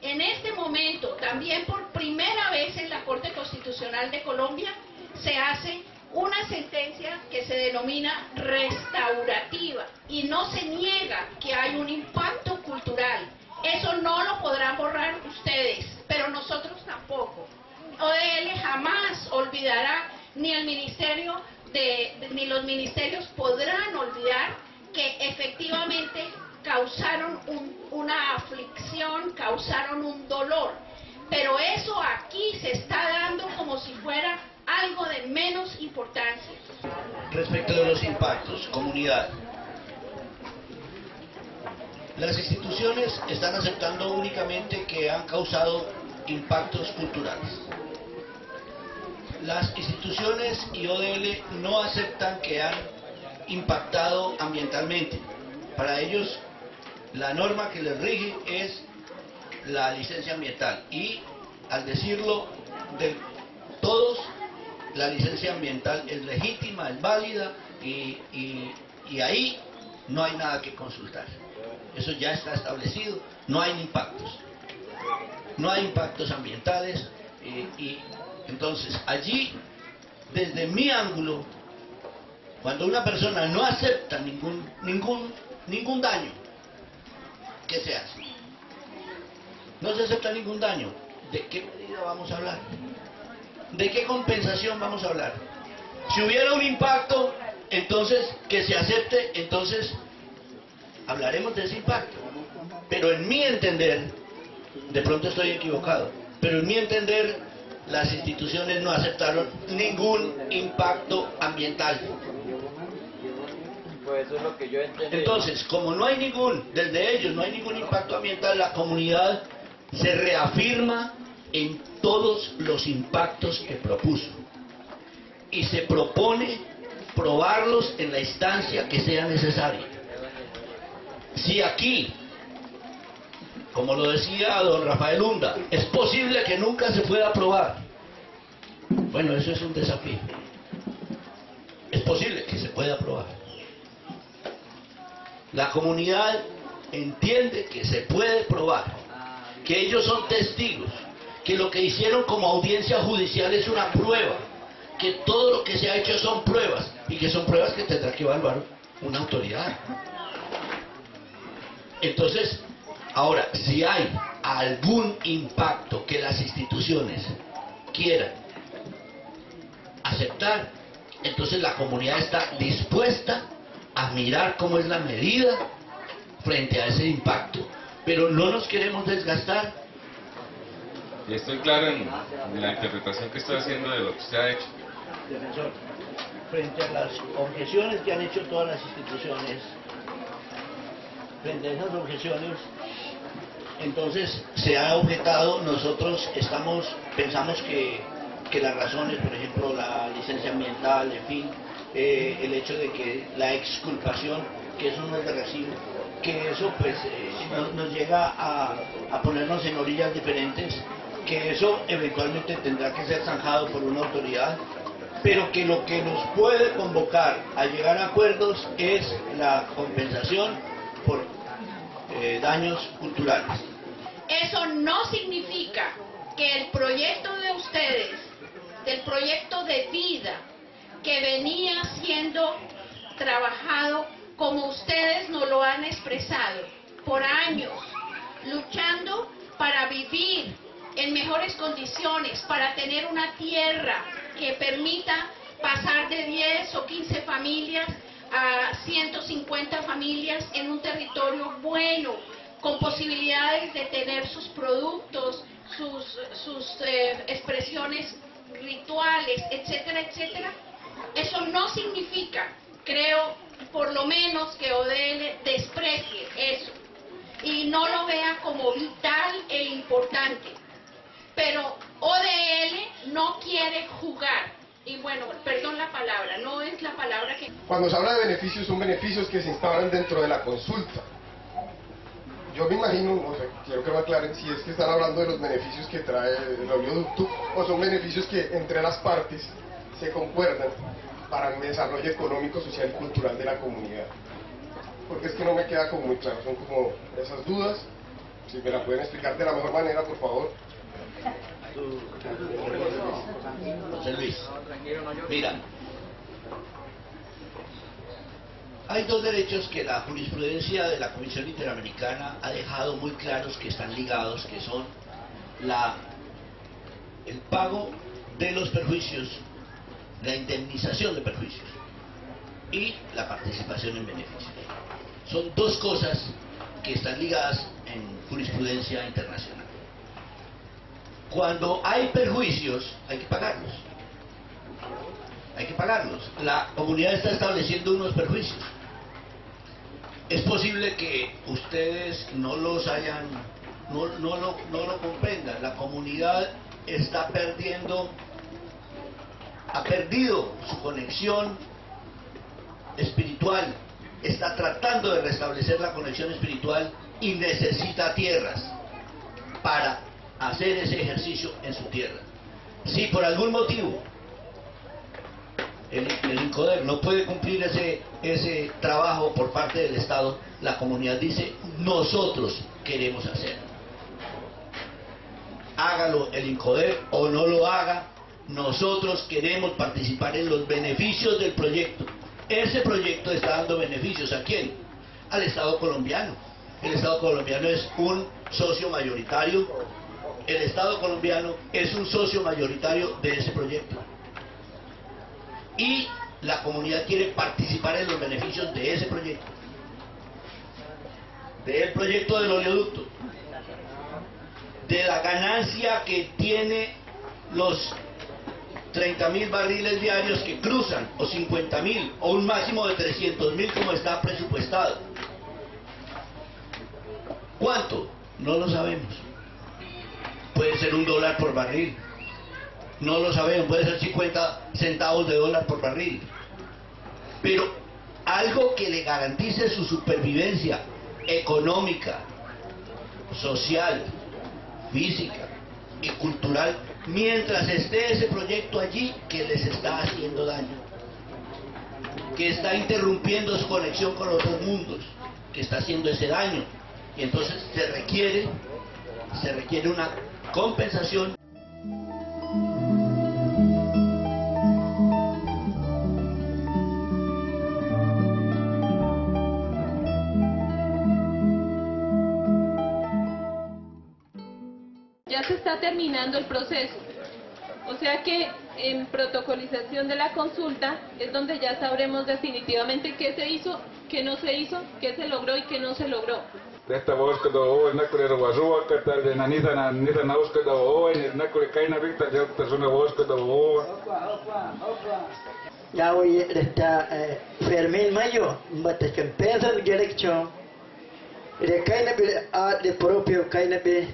En este momento, también por primera vez en la Corte Constitucional de Colombia, se hace una sentencia que se denomina restaurativa y no se niega que hay un impacto cultural. Eso no lo podrán borrar ustedes, pero nosotros tampoco. ODL jamás olvidará, ni el ministerio ni los ministerios podrán olvidar que efectivamente causaron una aflicción, causaron un dolor, pero eso aquí se está dando como si fuera algo de menos importancia. Respecto de los impactos, comunidad, las instituciones están aceptando únicamente que han causado impactos culturales. Las instituciones y ODL no aceptan que han impactado ambientalmente. Para ellos, la norma que les rige es la licencia ambiental. Y al decirlo de todos, la licencia ambiental es legítima, es válida y ahí no hay nada que consultar. Eso ya está establecido, no hay impactos. No hay impactos ambientales y entonces allí, desde mi ángulo, cuando una persona no acepta ningún daño, ¿qué se hace? No se acepta ningún daño. ¿De qué medida vamos a hablar? ¿De qué compensación vamos a hablar? Si hubiera un impacto, entonces que se acepte, entonces hablaremos de ese impacto. Pero en mi entender, de pronto estoy equivocado, pero en mi entender las instituciones no aceptaron ningún impacto ambiental. Pues eso es lo que yo entendí. Entonces, como no hay desde ellos no hay ningún impacto ambiental, la comunidad se reafirma en todos los impactos que propuso y se propone probarlos en la instancia que sea necesaria. Si aquí, como lo decía don Rafael Hunda, es posible que nunca se pueda probar, bueno, eso es un desafío. Es posible que se pueda probar. La comunidad entiende que se puede probar, que ellos son testigos, que lo que hicieron como audiencia judicial es una prueba, que todo lo que se ha hecho son pruebas, y que son pruebas que tendrá que evaluar una autoridad. Entonces, ahora, si hay algún impacto que las instituciones quieran aceptar, entonces la comunidad está dispuesta a mirar cómo es la medida frente a ese impacto, pero no nos queremos desgastar. Y estoy claro en la interpretación que estoy haciendo de lo que usted ha hecho. Defensor, frente a las objeciones que han hecho todas las instituciones, frente a esas objeciones, entonces se ha objetado, nosotros pensamos que las razones, por ejemplo, la licencia ambiental, en fin, el hecho de que la exculpación, que eso no es de recibo, que eso pues nos llega a ponernos en orillas diferentes, que eso eventualmente tendrá que ser zanjado por una autoridad, pero que lo que nos puede convocar a llegar a acuerdos es la compensación por daños culturales. Eso no significa que el proyecto de ustedes, del proyecto de vida que venía siendo trabajado como ustedes nos lo han expresado por años, luchando para vivir en mejores condiciones, para tener una tierra que permita pasar de 10 o 15 familias a 150 familias en un territorio bueno, con posibilidades de tener sus productos, sus expresiones rituales, etcétera, etcétera. Eso no significa, creo, por lo menos que ODL desprecie eso y no lo vea como vital e importante. Pero ODL no quiere jugar. Y bueno, perdón la palabra, no es la palabra que... Cuando se habla de beneficios, son beneficios que se instauran dentro de la consulta. yo me imagino, no sé, quiero que me aclaren si es que están hablando de los beneficios que trae el oleoducto o son beneficios que entre las partes se concuerdan para el desarrollo económico, social y cultural de la comunidad. Porque es que no me queda como muy claro, son como esas dudas. Si me la pueden explicar de la mejor manera, por favor. José Luis, mira, hay dos derechos que la jurisprudencia de la Comisión Interamericana ha dejado muy claros que están ligados, que son el pago de los perjuicios, la indemnización de perjuicios y la participación en beneficios. Son dos cosas que están ligadas en jurisprudencia internacional. Cuando hay perjuicios, hay que pagarlos. Hay que pagarlos. La comunidad está estableciendo unos perjuicios. Es posible que ustedes no los hayan, no lo comprendan. La comunidad está perdiendo, ha perdido su conexión espiritual, está tratando de restablecer la conexión espiritual y necesita tierras para hacer ese ejercicio en su tierra. Si por algún motivo el INCODER no puede cumplir ese trabajo por parte del Estado, la comunidad dice, nosotros queremos hacerlo. Hágalo el INCODER o no lo haga, nosotros queremos participar en los beneficios del proyecto. Ese proyecto está dando beneficios, ¿a quién? Al Estado colombiano. El Estado colombiano es un socio mayoritario. El Estado colombiano es un socio mayoritario de ese proyecto. Y la comunidad quiere participar en los beneficios de ese proyecto. Del proyecto del oleoducto. De la ganancia que tiene los 30.000 barriles diarios que cruzan, o 50.000, o un máximo de 300.000 como está presupuestado. ¿Cuánto? No lo sabemos. Puede ser $1 por barril. No lo sabemos, puede ser 50 centavos de dólar por barril. Pero algo que le garantice su supervivencia económica, social, física y cultural, mientras esté ese proyecto allí que les está haciendo daño, que está interrumpiendo su conexión con otros mundos, que está haciendo ese daño. Y entonces se requiere una compensación. Ya se está terminando el proceso, o sea que en protocolización de la consulta es donde ya sabremos definitivamente qué se hizo, qué no se hizo, qué se logró y qué no se logró. Esta voz que do na kule rawazua que tal de nanita na naus que do en na kule kaina victa ya persona voz que do ya hoy está Fermín Mayo mbate que empieza el dirección de kaina de propio kaina be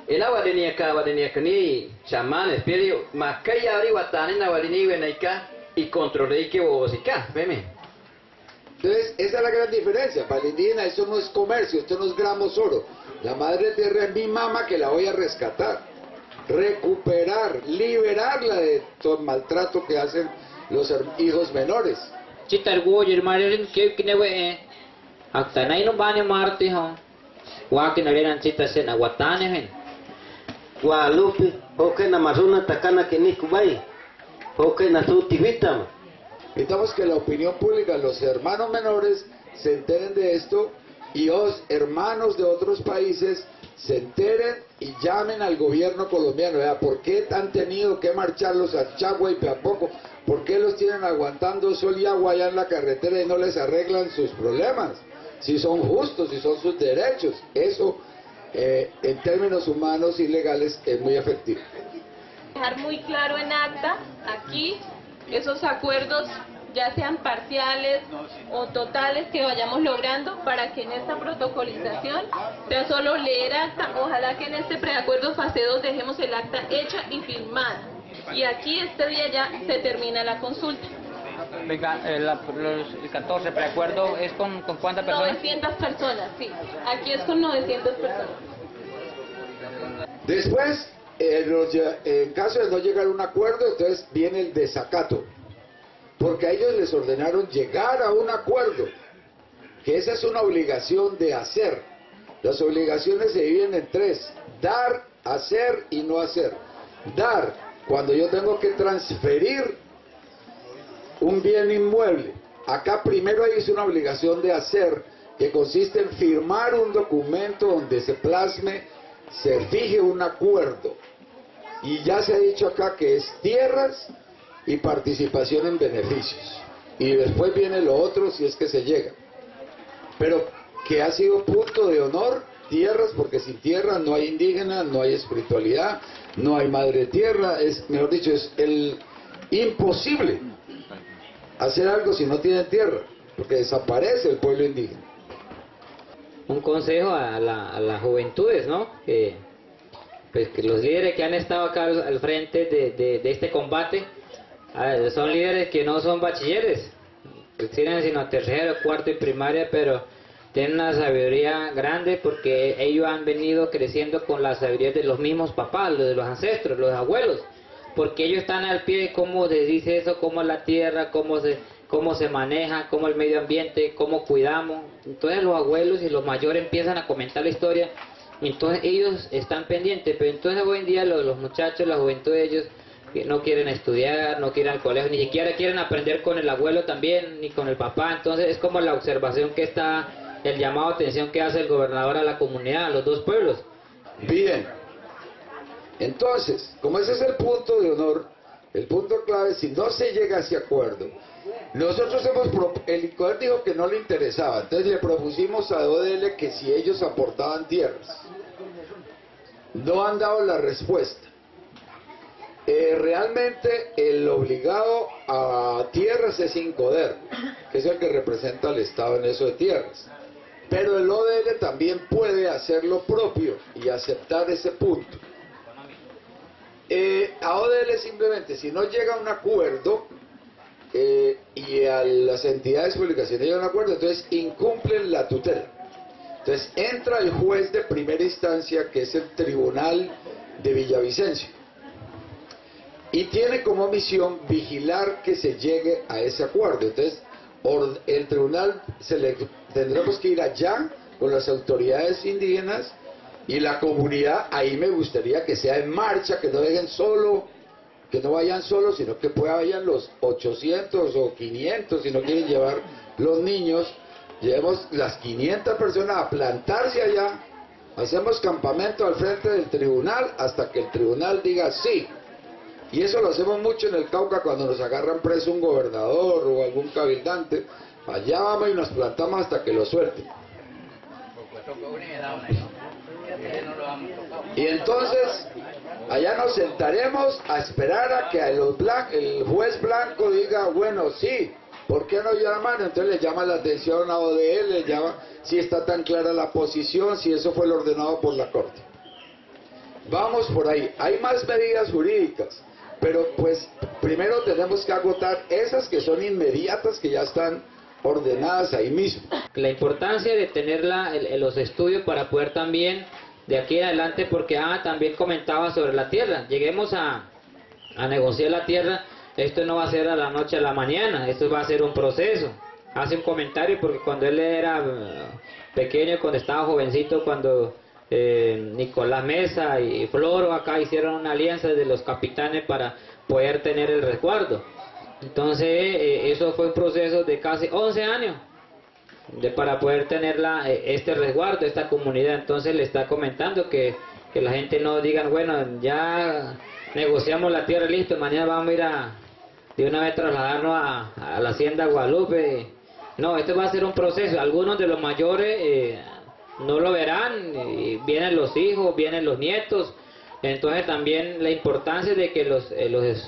ila wadenia ka ni chaman espíritu makaya ari watani na wadini wenaika y controlé que vosika veme. Entonces, esa es la gran diferencia. Para el indígena esto no es comercio, esto no es gramos oro. La madre tierra es mi mamá que la voy a rescatar, recuperar, liberarla de todo el maltrato que hacen los hijos menores. Guadalupe, okay na mazuna takana que ni kubai, okay na su tivita. Necesitamos que la opinión pública, los hermanos menores, se enteren de esto y los hermanos de otros países se enteren y llamen al gobierno colombiano. ¿Verdad? ¿Por qué han tenido que marcharlos a Chagua y Peapoco? ¿Por qué los tienen aguantando sol y agua allá en la carretera y no les arreglan sus problemas? Si son justos, si son sus derechos. Eso, en términos humanos y legales, es muy efectivo. Dejar muy claro en acta, aquí, esos acuerdos, ya sean parciales o totales que vayamos logrando, para que en esta protocolización sea solo leer acta. Ojalá que en este preacuerdo fase 2 dejemos el acta hecha y firmada. Y aquí este día ya se termina la consulta. Venga, el 14 preacuerdo es con ¿cuántas personas? 900 personas, sí. Aquí es con 900 personas. Después, en caso de no llegar a un acuerdo, entonces viene el desacato. Porque a ellos les ordenaron llegar a un acuerdo, que esa es una obligación de hacer. Las obligaciones se dividen en tres: dar, hacer y no hacer. Dar, cuando yo tengo que transferir un bien inmueble. Acá primero hay una obligación de hacer, que consiste en firmar un documento donde se plasme, se fije un acuerdo. Y ya se ha dicho acá que es tierras y participación en beneficios. Y después viene lo otro si es que se llega. Pero que ha sido punto de honor, tierras, porque sin tierra no hay indígena, no hay espiritualidad, no hay madre tierra, es, mejor dicho, es el imposible hacer algo si no tienen tierra, porque desaparece el pueblo indígena. Un consejo a las juventudes, ¿no? Pues que los líderes que han estado acá al frente de este combate son líderes que no son bachilleres, que tienen sino tercero, cuarto y primaria, pero tienen una sabiduría grande porque ellos han venido creciendo con la sabiduría de los mismos papás, de los ancestros, los abuelos, porque ellos están al pie de cómo se dice eso, cómo es la tierra, cómo se maneja, cómo el medio ambiente, cómo cuidamos. Entonces los abuelos y los mayores empiezan a comentar la historia, entonces ellos están pendientes, pero entonces hoy en día los muchachos, la juventud de ellos no quieren estudiar, no quieren al colegio, ni siquiera quieren aprender con el abuelo también, ni con el papá. Entonces es como la observación que está, el llamado a atención que hace el gobernador a la comunidad, a los dos pueblos. Bien, entonces, como ese es el punto de honor, el punto clave, si no se llega a ese acuerdo, nosotros el INCODER dijo que no le interesaba, entonces le propusimos a ODL que si ellos aportaban tierras. No han dado la respuesta. Realmente el obligado a tierras es INCODER, que es el que representa al Estado en eso de tierras. Pero el ODL también puede hacer lo propio y aceptar ese punto. A ODL simplemente, si no llega a un acuerdo y a las entidades públicas si no llegan a un acuerdo, entonces incumplen la tutela. Entonces entra el juez de primera instancia, que es el Tribunal de Villavicencio, y tiene como misión vigilar que se llegue a ese acuerdo. Entonces el tribunal tendremos que ir allá con las autoridades indígenas y la comunidad. Ahí me gustaría que sea en marcha, que no dejen solo, que no vayan solos, sino que vayan los 800 o 500, si no quieren llevar los niños. Llevemos las 500 personas a plantarse allá, hacemos campamento al frente del tribunal hasta que el tribunal diga sí. Y eso lo hacemos mucho en el Cauca cuando nos agarran preso un gobernador o algún cabildante. Allá vamos y nos plantamos hasta que lo suelten. Y entonces allá nos sentaremos a esperar a que el juez blanco diga, bueno, sí, ¿por qué no llaman? Entonces le llama la atención a ODL, le llama si está tan clara la posición, si eso fue lo ordenado por la Corte. Vamos por ahí. Hay más medidas jurídicas, pero pues primero tenemos que agotar esas que son inmediatas, que ya están ordenadas ahí mismo. La importancia de tener los estudios para poder también de aquí en adelante, porque también comentaba sobre la tierra, lleguemos a negociar la tierra, esto no va a ser a la noche a la mañana, esto va a ser un proceso. Hace un comentario porque cuando él era pequeño, cuando estaba jovencito, cuando Nicolás Mesa y Floro acá hicieron una alianza de los capitanes para poder tener el resguardo. Entonces eso fue un proceso de casi 11 años para poder tener este resguardo, esta comunidad. Entonces le está comentando que la gente no digan, bueno, ya negociamos la tierra, listo, mañana vamos a ir de una vez trasladarnos a la hacienda Guadalupe. No, esto va a ser un proceso. Algunos de los mayores no lo verán, vienen los hijos, vienen los nietos. Entonces también la importancia de que los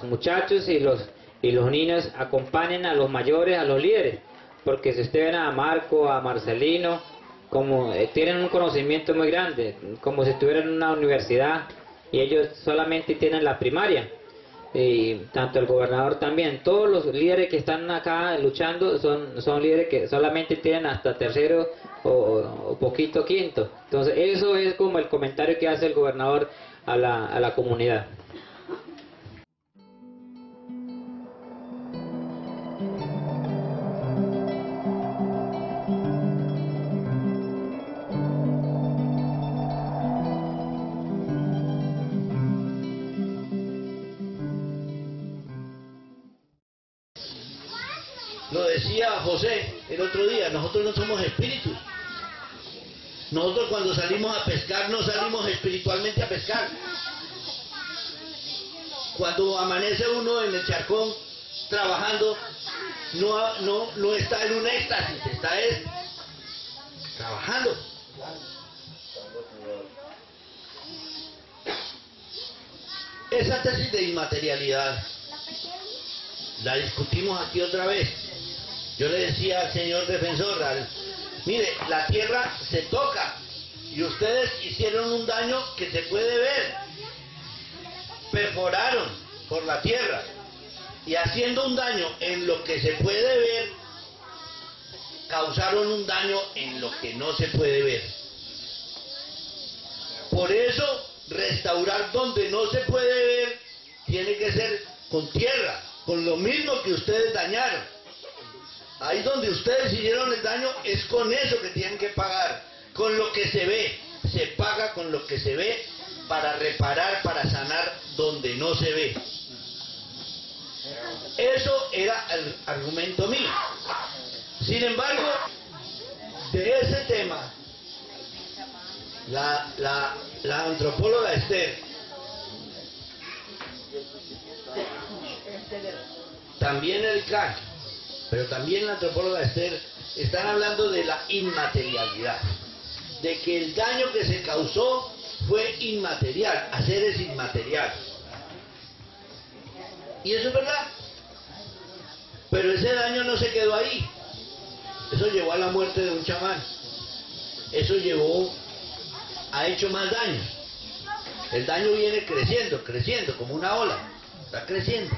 muchachos y los niños acompañen a los mayores, a los líderes, porque si usted ven a Marco, a Marcelino, como tienen un conocimiento muy grande, como si estuvieran en una universidad y ellos solamente tienen la primaria. y tanto el gobernador también, todos los líderes que están acá luchando son líderes que solamente tienen hasta tercero o poquito quinto. Entonces eso es como el comentario que hace el gobernador a la comunidad. Lo decía José el otro día, nosotros no somos espíritus. Nosotros cuando salimos a pescar no salimos espiritualmente a pescar. Cuando amanece uno en el charcón trabajando, no está en un éxtasis, está trabajando. Esa tesis de inmaterialidad la discutimos aquí otra vez. Yo le decía al señor defensor, mire, la tierra se toca y ustedes hicieron un daño que se puede ver. Perforaron por la tierra y haciendo un daño en lo que se puede ver, causaron un daño en lo que no se puede ver. Por eso, restaurar donde no se puede ver tiene que ser con tierra, con lo mismo que ustedes dañaron. Ahí donde ustedes hicieron el daño es con eso que tienen que pagar, con lo que se ve. Se paga con lo que se ve para reparar, para sanar donde no se ve. Eso era el argumento mío. Sin embargo, de ese tema, la antropóloga Esther también el CAC, pero también la antropóloga Esther, están hablando de la inmaterialidad, de que el daño que se causó fue inmaterial, a seres inmateriales. Y eso es verdad. Pero ese daño no se quedó ahí. Eso llevó a la muerte de un chamán. Eso ha hecho más daño. El daño viene creciendo, como una ola. Está creciendo.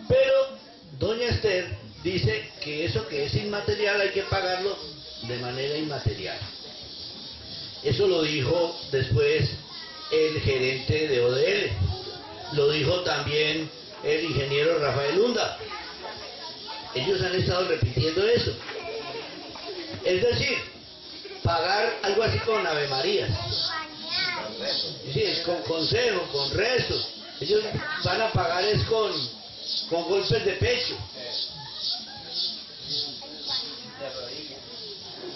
Pero doña Esther dice que eso que es inmaterial hay que pagarlo de manera inmaterial. Eso lo dijo después el gerente de ODL. Lo dijo también el ingeniero Rafael Hunda. Ellos han estado repitiendo eso. Es decir, pagar algo así con Ave Marías. Sí, es con consejo, con rezos. Ellos van a pagar es con golpes de pecho.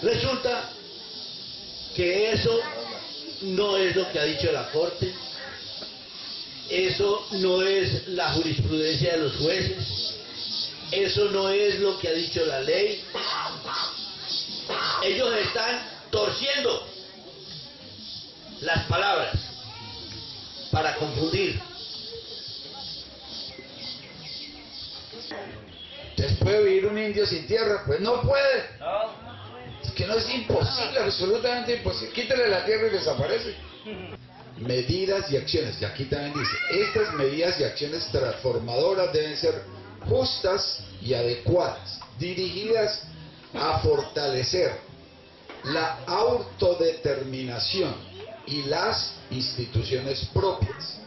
Resulta que eso no es lo que ha dicho la Corte, eso no es la jurisprudencia de los jueces, eso no es lo que ha dicho la ley. Ellos están torciendo las palabras para confundir. ¿Entonces puede vivir un indio sin tierra? Pues no puede. Es que no, es imposible, absolutamente imposible. Quítale la tierra y desaparece. Medidas y acciones, y aquí también dice, estas medidas y acciones transformadoras deben ser justas y adecuadas, dirigidas a fortalecer la autodeterminación y las instituciones propias,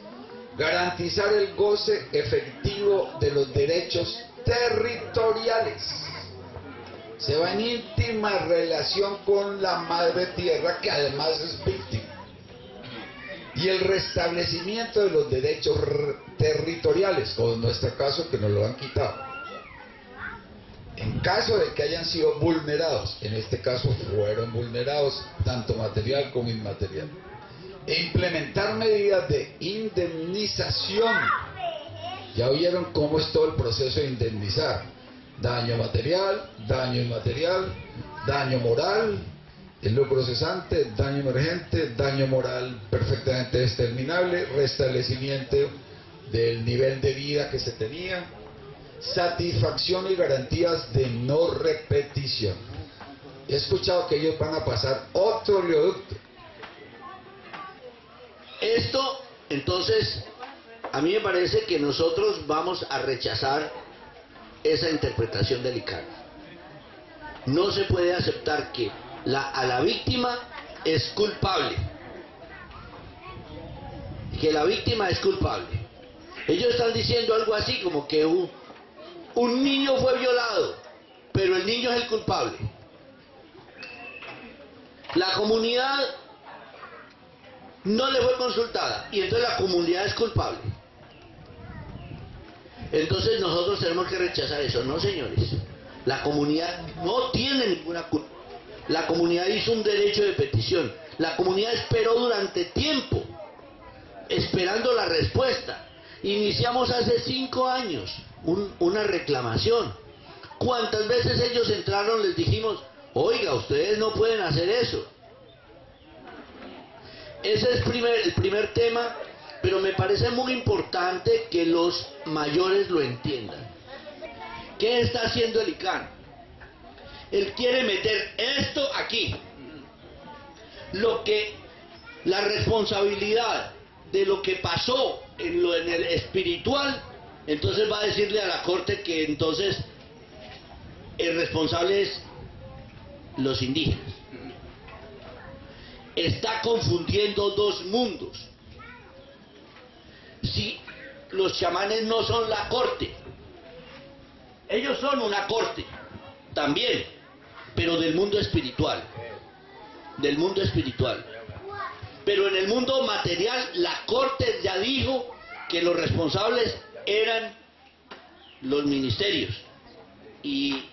garantizar el goce efectivo de los derechos territoriales. Se va en íntima relación con la madre tierra, que además es víctima, y el restablecimiento de los derechos territoriales, como en nuestro caso, que nos lo han quitado. En caso de que hayan sido vulnerados, en este caso fueron vulnerados, tanto material como inmaterial. E implementar medidas de indemnización. Ya oyeron cómo es todo el proceso de indemnizar. Daño material, daño inmaterial, daño moral, el lucro cesante, daño emergente, daño moral perfectamente determinable, restablecimiento del nivel de vida que se tenía, satisfacción y garantías de no repetición. He escuchado que ellos van a pasar otro oleoducto. Esto, entonces, A mí me parece que nosotros vamos a rechazar esa interpretación del ICANN. No se puede aceptar que a la víctima es culpable. Que la víctima es culpable. Ellos están diciendo algo así como que un niño fue violado, pero el niño es el culpable. La comunidad no le fue consultada y entonces la comunidad es culpable. Entonces nosotros tenemos que rechazar eso. No, señores, la comunidad no tiene ninguna culpa. La comunidad hizo un derecho de petición. La comunidad esperó durante tiempo esperando la respuesta. Iniciamos hace 5 años una reclamación. ¿Cuántas veces ellos entraron? Les dijimos, oiga, ustedes no pueden hacer eso. Ese es el primer tema, pero me parece muy importante que los mayores lo entiendan. ¿Qué está haciendo el ICANN? Él quiere meter esto aquí. La responsabilidad de lo que pasó en el espiritual, entonces va a decirle a la Corte que entonces el responsable es los indígenas. Está confundiendo dos mundos. Si los chamanes no son la Corte, ellos son una Corte también, pero del mundo espiritual. Del mundo espiritual. Pero en el mundo material, la Corte ya dijo que los responsables eran los ministerios. Y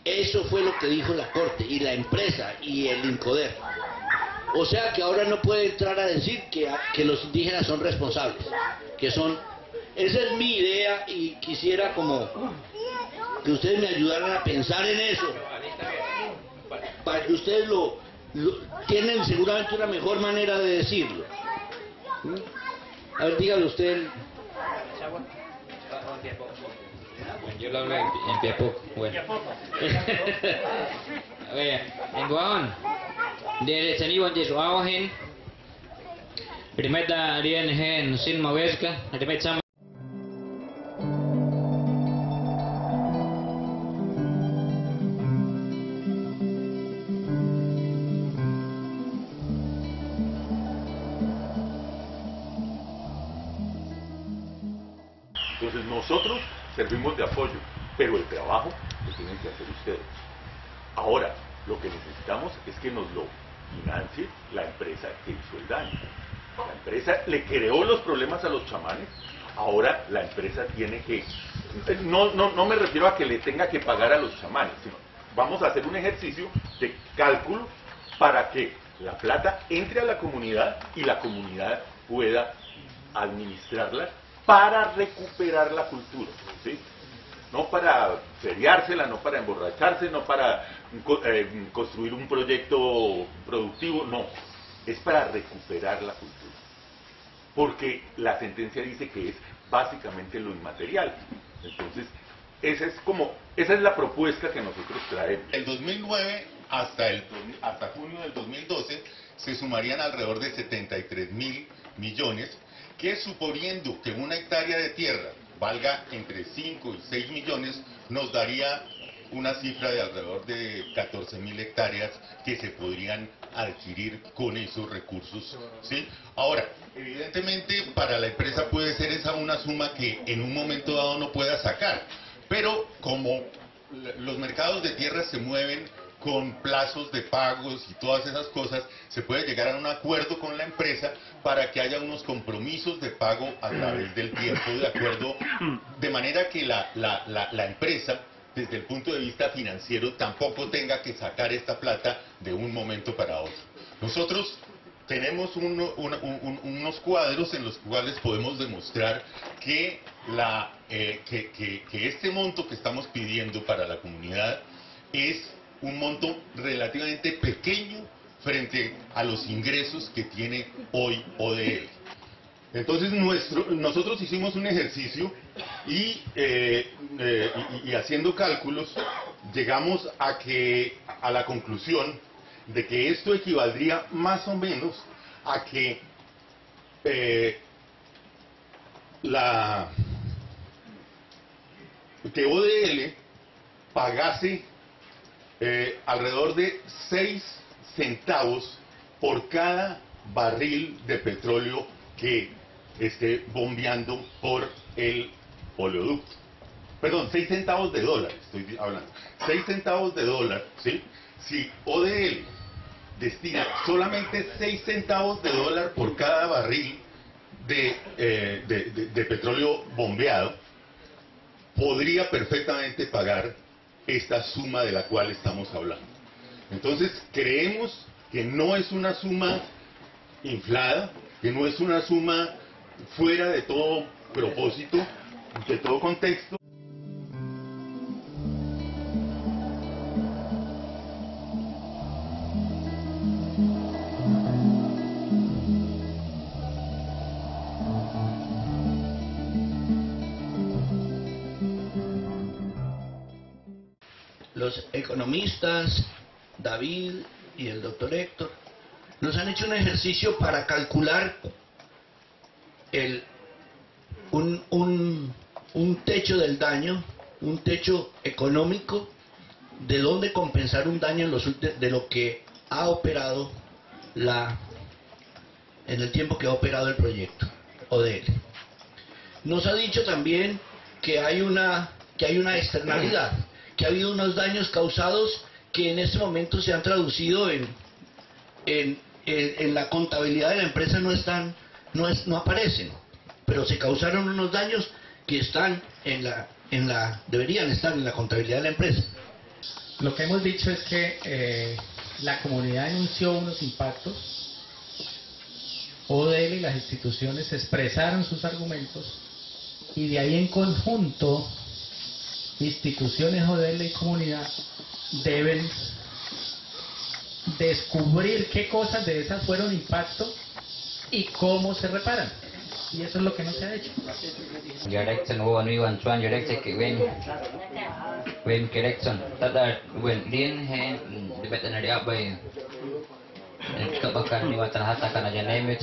eso fue lo que dijo la Corte, y la empresa, y el INCODER. O sea que ahora no puede entrar a decir que los indígenas son responsables. Esa es mi idea, y quisiera como que ustedes me ayudaran a pensar en eso. Para que ustedes tienen seguramente una mejor manera de decirlo. A ver, dígalo usted. Yo lo hablo en Piapoc. Bueno. A ver, en Guaón, de Chanibon de Suaojen, primera Rien Gen Sin Mavesca, primera Chama. Entonces nosotros servimos de apoyo, pero el trabajo lo tienen que hacer ustedes. Ahora, lo que necesitamos es que nos lo financie la empresa que hizo el daño. La empresa le creó los problemas a los chamanes, ahora la empresa tiene que... No me refiero a que le tenga que pagar a los chamanes, sino vamos a hacer un ejercicio de cálculo para que la plata entre a la comunidad y la comunidad pueda administrarla para recuperar la cultura, ¿sí? No para feriársela, no para emborracharse, no para construir un proyecto productivo, no, es para recuperar la cultura. Porque la sentencia dice que es básicamente lo inmaterial. Entonces, esa es la propuesta que nosotros traemos. Del 2009 hasta junio del 2012 se sumarían alrededor de 73.000 millones, que suponiendo que una hectárea de tierra valga entre 5 y 6 millones, nos daría una cifra de alrededor de 14.000 hectáreas que se podrían adquirir con esos recursos, ¿sí? Ahora, evidentemente para la empresa puede ser esa una suma que en un momento dado no pueda sacar, pero como los mercados de tierras se mueven con plazos de pagos y todas esas cosas, se puede llegar a un acuerdo con la empresa para que haya unos compromisos de pago a través del tiempo, de acuerdo, de manera que la empresa, desde el punto de vista financiero, tampoco tenga que sacar esta plata de un momento para otro. Nosotros tenemos unos cuadros en los cuales podemos demostrar que este monto que estamos pidiendo para la comunidad es un monto relativamente pequeño frente a los ingresos que tiene hoy ODL. Entonces nosotros hicimos un ejercicio y haciendo cálculos llegamos a la conclusión de que esto equivaldría más o menos a que que ODL pagase alrededor de 6 centavos por cada barril de petróleo que esté bombeando por el oleoducto. Perdón, 6 centavos de dólar, estoy hablando. 6 centavos de dólar, ¿sí? Si ODL destina solamente 6 centavos de dólar por cada barril de petróleo bombeado, podría perfectamente pagar esta suma de la cual estamos hablando. Entonces, creemos que no es una suma inflada, que no es una suma fuera de todo propósito, de todo contexto. Los economistas, David y el doctor Héctor, nos han hecho un ejercicio para calcular un techo del daño, un techo económico, de dónde compensar un daño de lo que ha operado en el tiempo que ha operado el proyecto ODL. Nos ha dicho también que hay una externalidad, que ha habido unos daños causados que en este momento se han traducido en la contabilidad de la empresa, no aparecen, pero se causaron unos daños que están deberían estar en la contabilidad de la empresa. Lo que hemos dicho es que la comunidad denunció unos impactos, ODL y las instituciones expresaron sus argumentos, y de ahí en conjunto instituciones ODL y comunidad deben descubrir qué cosas de esas fueron impacto y cómo se reparan, y eso es lo que no se ha hecho.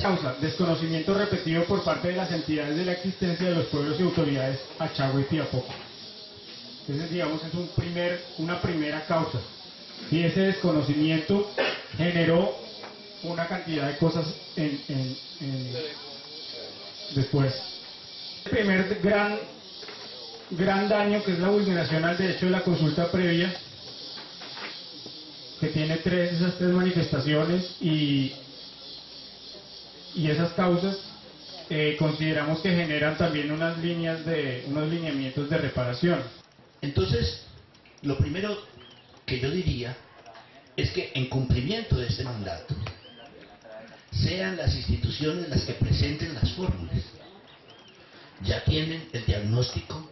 Causa, desconocimiento repetido por parte de las entidades de la existencia de los pueblos y autoridades Achagua y Piapoco. Entonces, digamos, es una primera causa. Y ese desconocimiento generó una cantidad de cosas después. El primer gran daño, que es la vulneración al derecho de la consulta previa, que tiene esas tres manifestaciones y esas causas, consideramos que generan también unos lineamientos de reparación. Entonces, lo primero que yo diría es que en cumplimiento de este mandato, sean las instituciones las que presenten las fórmulas. Ya tienen el diagnóstico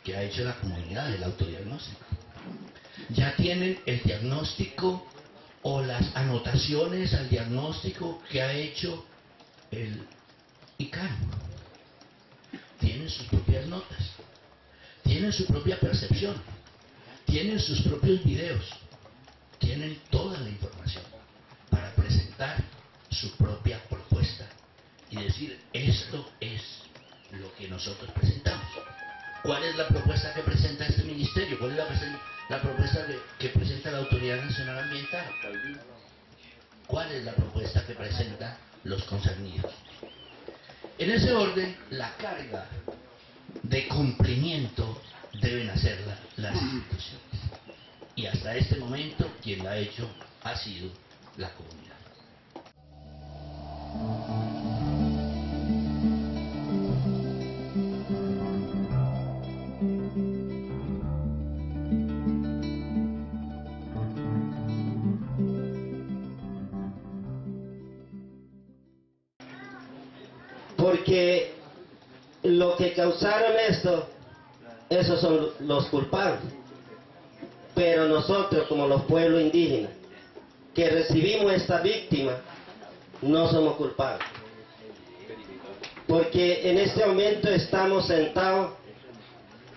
que ha hecho la comunidad, el autodiagnóstico. Ya tienen el diagnóstico o las anotaciones al diagnóstico que ha hecho el ICANN. Tienen sus propias notas, tienen su propia percepción, tienen sus propios videos, tienen toda la información para presentar su propia propuesta y decir: esto es lo que nosotros presentamos. ¿Cuál es la propuesta que presenta este ministerio? ¿Cuál es la propuesta que presenta la Autoridad Nacional Ambiental? ¿Cuál es la propuesta que presentan los concernidos? En ese orden, la carga de cumplimiento deben hacerla las instituciones. Y hasta este momento, quien la ha hecho ha sido la comunidad. Porque lo que causaron esto, esos son los culpables. Pero nosotros, como los pueblos indígenas, que recibimos esta víctima, no somos culpables. Porque en este momento estamos sentados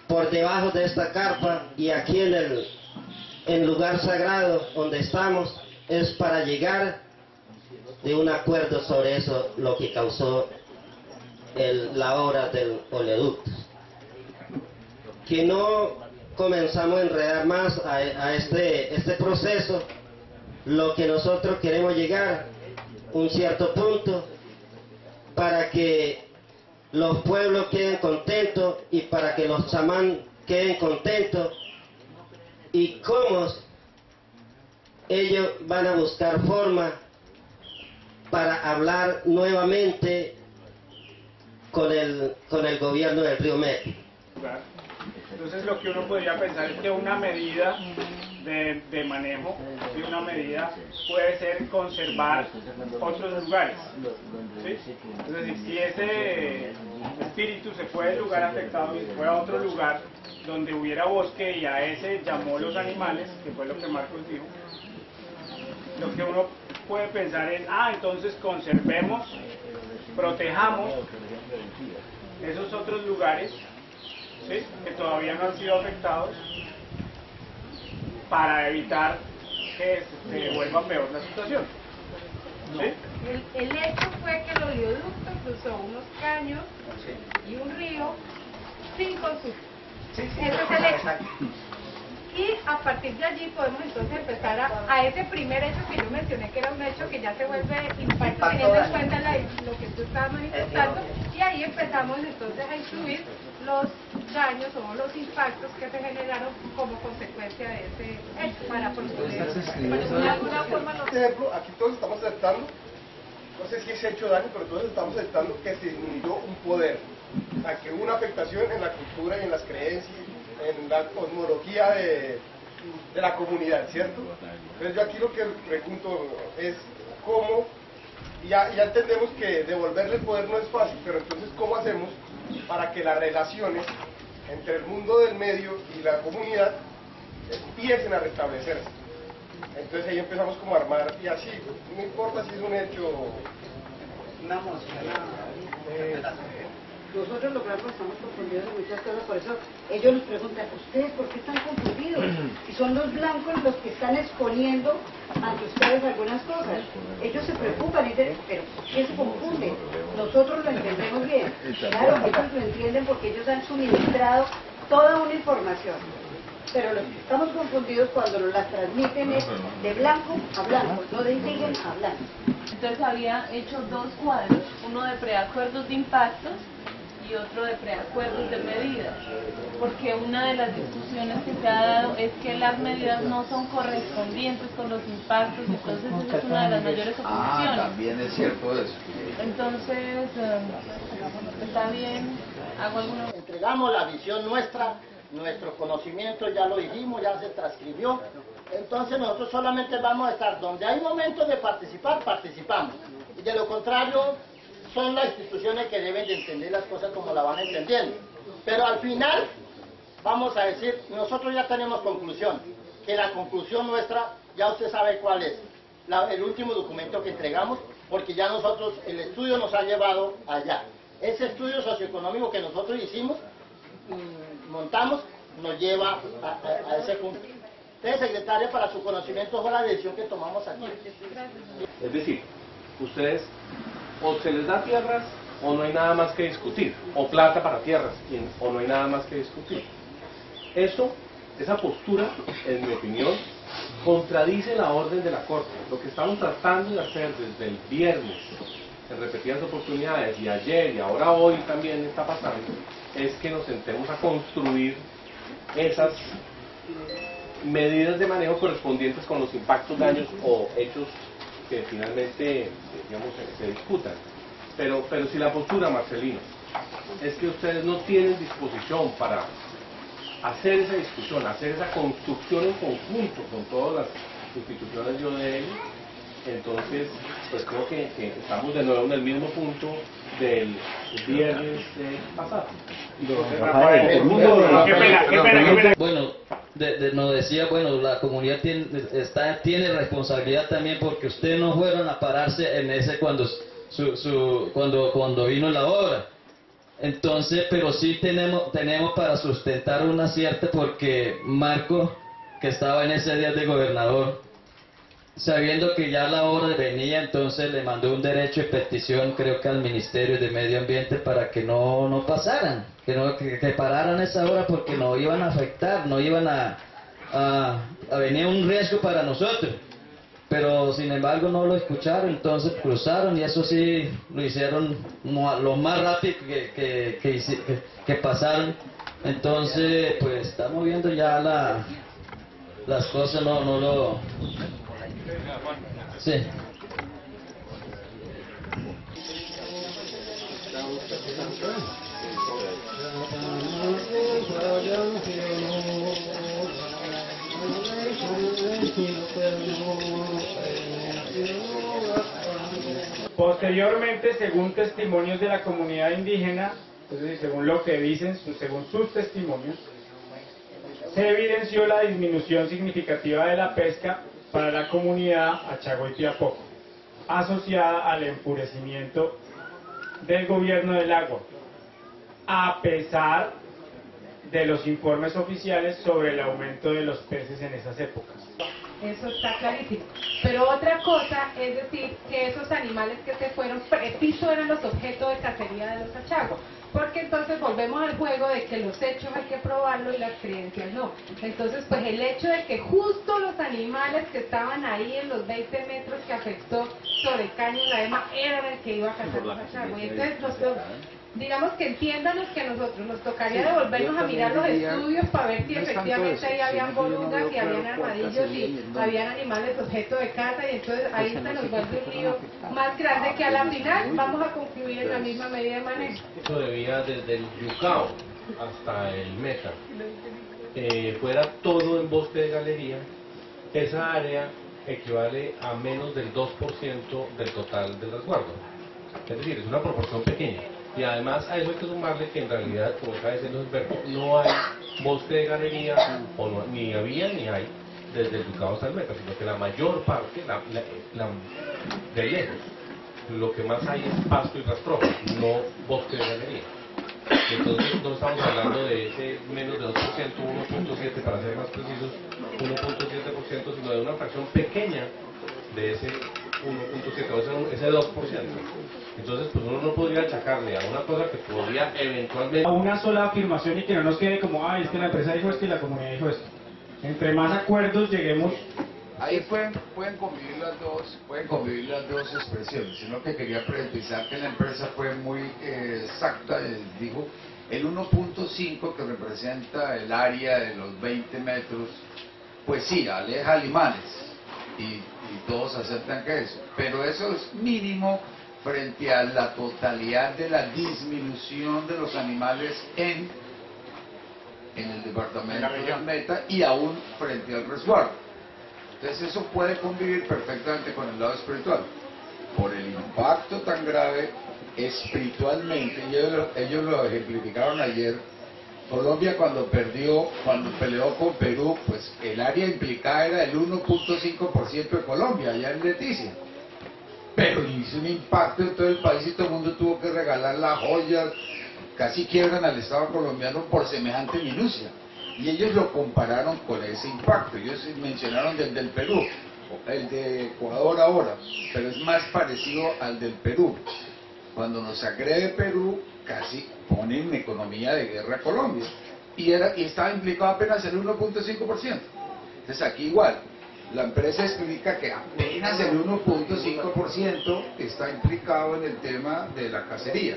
por debajo de esta carpa, y aquí en el lugar sagrado donde estamos es para llegar de un acuerdo sobre eso, lo que causó la obra del oleoducto. Que no comenzamos a enredar más a este proceso, lo que nosotros queremos llegar a un cierto punto para que los pueblos queden contentos y para que los chamán queden contentos, y cómo ellos van a buscar forma para hablar nuevamente con el gobierno del río Meta. Entonces lo que uno podría pensar es que una medida de manejo y una medida puede ser conservar otros lugares, ¿sí? Es decir, si ese espíritu se fue del lugar afectado y se fue a otro lugar donde hubiera bosque y a ese llamó los animales, que fue lo que Marcos dijo, lo que uno puede pensar es, entonces conservemos, protejamos esos otros lugares, ¿sí?, que todavía no han sido afectados, para evitar que se vuelva peor la situación. ¿Sí? El hecho fue que el oleoducto cruzó unos caños y un río sin consulta. Ese es el hecho. Y a partir de allí podemos entonces empezar a ese primer hecho que yo mencioné, que era un hecho que ya se vuelve impacto teniendo en cuenta lo que tú estabas manifestando, y ahí empezamos entonces a incluir los daños o los impactos que se generaron como consecuencia de ese hecho para proceder. De alguna forma por ejemplo, aquí todos estamos aceptando, no sé si es hecho daño, pero todos estamos aceptando que se disminuyó un poder, o sea, que hubo una afectación en la cultura y en las creencias, en la cosmología de la comunidad, ¿cierto? Entonces yo aquí lo que pregunto es cómo, ya entendemos que devolverle el poder no es fácil, pero entonces ¿cómo hacemos para que las relaciones entre el mundo del medio y la comunidad empiecen a restablecerse? Entonces ahí empezamos como a armar, y así, no importa si es un hecho, una moción, nosotros los blancos estamos confundidos en muchas cosas, por eso ellos nos preguntan, ¿ustedes por qué están confundidos? Y son los blancos los que están exponiendo ante ustedes algunas cosas. Ellos se preocupan y dicen, pero ¿por qué se confunden? Nosotros lo entendemos bien. Claro, ellos lo entienden porque ellos han suministrado toda una información. Pero los que estamos confundidos cuando nos las transmiten es de blanco a blanco, no de indígena a blanco. Entonces había hecho dos cuadros, uno de preacuerdos de impactos y otro de preacuerdos de medidas, porque una de las discusiones que se ha dado es que las medidas no son correspondientes con los impactos, entonces esa es una de las mayores oposiciones. También es cierto eso. Entonces, está bien, hago alguna... Entregamos la visión nuestra, nuestro conocimiento, ya lo dijimos, ya se transcribió, entonces nosotros solamente vamos a estar donde hay momentos de participar, participamos, y de lo contrario son las instituciones que deben de entender las cosas como la van entendiendo, pero al final vamos a decir, nosotros ya tenemos conclusión, que la conclusión nuestra ya usted sabe cuál es, el último documento que entregamos, porque ya nosotros, el estudio nos ha llevado allá, ese estudio socioeconómico que nosotros hicimos, montamos, nos lleva a ese punto. Entonces, secretaria, para su conocimiento fue la decisión que tomamos aquí. Es decir, ustedes o se les da tierras o no hay nada más que discutir, o plata para tierras o no hay nada más que discutir. Esa postura, en mi opinión, contradice la orden de la Corte. Lo que estamos tratando de hacer desde el viernes, en repetidas oportunidades, y ayer y ahora hoy también está pasando, es que nos sentemos a construir esas medidas de manejo correspondientes con los impactos, daños o hechos que finalmente, digamos, se discutan. Pero si la postura, Marcelino, es que ustedes no tienen disposición para hacer esa discusión, hacer esa construcción en conjunto con todas las instituciones de ODL, entonces pues creo que estamos de nuevo en el mismo punto del viernes pasado. Bueno, nos decía, bueno, la comunidad tiene responsabilidad también porque ustedes no fueron a pararse en ese cuando vino la obra. Entonces, pero sí tenemos para sustentar una cierta, porque Marco, que estaba en ese día de gobernador, sabiendo que ya la hora venía, entonces le mandó un derecho de petición, creo que al Ministerio de Medio Ambiente, para que no pasaran, que pararan esa hora, porque no iban a afectar, no iban a venir un riesgo para nosotros. Pero sin embargo no lo escucharon, entonces cruzaron, y eso sí lo hicieron lo más rápido que pasaron. Entonces pues estamos viendo ya las cosas, no lo... Sí. Posteriormente, según testimonios de la comunidad indígena, es decir, según lo que dicen, según sus testimonios, se evidenció la disminución significativa de la pesca para la comunidad Achagua y Piapoco, asociada al enfurecimiento del gobierno del agua, a pesar de los informes oficiales sobre el aumento de los peces en esas épocas. Eso está clarísimo. Pero otra cosa es decir que esos animales que se fueron preciso eran los objetos de cacería de los achaguas. Porque entonces volvemos al juego de que los hechos hay que probarlo y las creencias no. Entonces, pues el hecho de que justo los animales que estaban ahí en los 20 metros que afectó sobre el caño la EMA eran el que iba a cazar los achaguas. Y entonces digamos que entiéndanos que a nosotros nos tocaría devolvernos a mirar los estudios para ver si efectivamente ahí habían boludas y habían armadillos y habían animales objeto de caza, y entonces ahí se nos vuelve un lío más grande que a la final vamos a concluir en la misma medida de manejo. Eso debía desde el Yucao hasta el Meta, fuera todo en bosque de galería, esa área equivale a menos del 2% del total del resguardo. Es decir, es una proporción pequeña. Y además a eso hay que sumarle que en realidad, como está diciendo Alberto, no hay bosque de galería, o no, ni había ni hay, desde el Yucao hasta el Meta, sino que la mayor parte, de lejos, lo que más hay es pasto y rastrojo, no bosque de galería. Entonces no estamos hablando de ese menos de 2%, 1.7% para ser más precisos, 1.7%, sino de una fracción pequeña de ese 1.7, o ese 2%. Entonces pues uno no podría achacarle a una cosa que podría eventualmente... A una sola afirmación y que no nos quede como, ay, es que la empresa dijo esto y la comunidad dijo esto. Entre más acuerdos lleguemos... Ahí pueden convivir las dos expresiones, sino que quería precisar que la empresa fue muy exacta, dijo el 1.5 que representa el área de los 20 metros, pues sí, aleja animales y todos aceptan que eso, pero eso es mínimo frente a la totalidad de la disminución de los animales en el departamento de Meta y aún frente al resguardo. Entonces eso puede convivir perfectamente con el lado espiritual. Por el impacto tan grave espiritualmente, y ellos lo ejemplificaron ayer, Colombia cuando peleó con Perú, pues el área implicada era el 1.5% de Colombia, allá en Leticia. Pero hizo un impacto en todo el país y todo el mundo tuvo que regalar las joyas, casi quiebran al Estado colombiano por semejante minucia. Y ellos lo compararon con ese impacto. Ellos mencionaron el del Perú, el de Ecuador ahora, pero es más parecido al del Perú. Cuando nos agrede Perú, casi pone en economía de guerra a Colombia. Y estaba implicado apenas el 1.5%. Entonces aquí igual, la empresa explica que apenas el 1.5% está implicado en el tema de la cacería.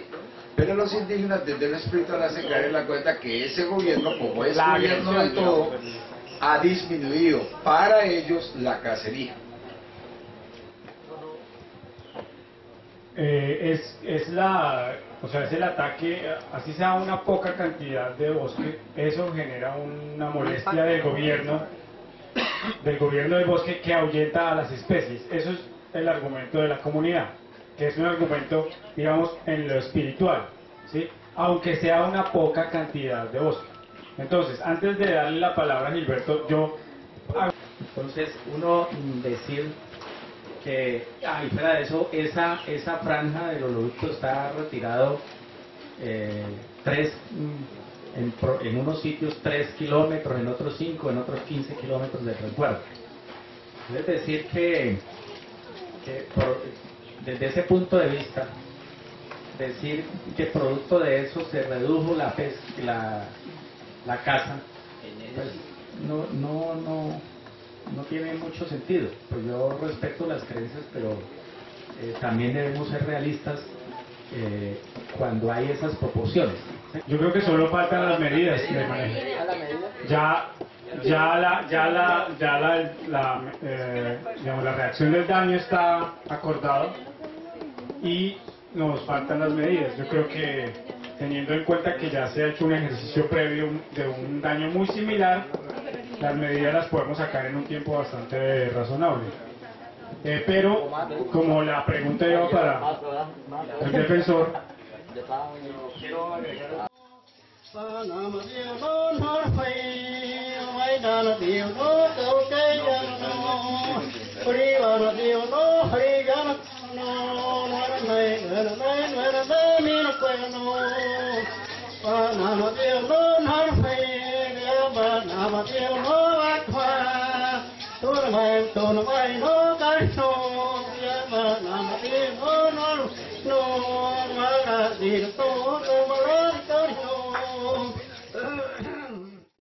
Pero los indígenas desde el espiritual hacen caer en la cuenta que ese gobierno, como es gobierno de todo, ha disminuido para ellos la cacería. Es el ataque, así sea una poca cantidad de bosque, eso genera una molestia del gobierno del bosque que ahuyenta a las especies. Eso es el argumento de la comunidad, que es un argumento, digamos, en lo espiritual, ¿sí? Aunque sea una poca cantidad de bosque. Entonces, antes de darle la palabra a Gilberto, Entonces, uno decir que, y fuera de eso, esa franja del oleoducto está retirado en unos sitios 3 kilómetros, en otros 5, en otros 15 kilómetros de resguardo. Es decir desde ese punto de vista, decir que producto de eso se redujo la caza, pues no tiene mucho sentido. Pues yo respeto las creencias, pero también debemos ser realistas cuando hay esas proporciones. Yo creo que solo faltan las medidas de manejo. Digamos, la reacción del daño está acordada y nos faltan las medidas. Yo creo que teniendo en cuenta que ya se ha hecho un ejercicio previo de un daño muy similar, las medidas las podemos sacar en un tiempo bastante razonable. Pero como la pregunta iba para el defensor,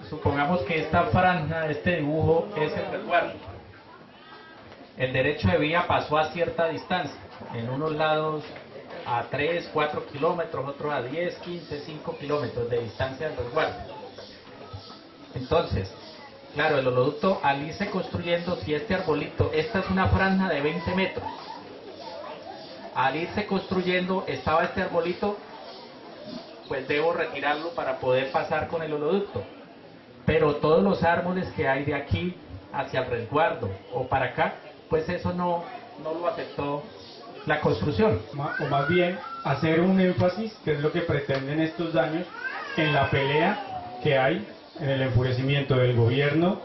supongamos que esta franja, este dibujo es el resguardo. El derecho de vía pasó a cierta distancia, en unos lados a 3, 4 kilómetros, otros a 10, 15, 5 kilómetros de distancia del resguardo. Entonces, claro, el oleoducto al irse construyendo, si este arbolito, esta es una franja de 20 metros, al irse construyendo estaba este arbolito, pues debo retirarlo para poder pasar con el oleoducto. Pero todos los árboles que hay de aquí hacia el resguardo o para acá, pues eso no lo aceptó la construcción. O más bien hacer un énfasis, que es lo que pretenden estos daños, en la pelea que hay, en el enfurecimiento del gobierno,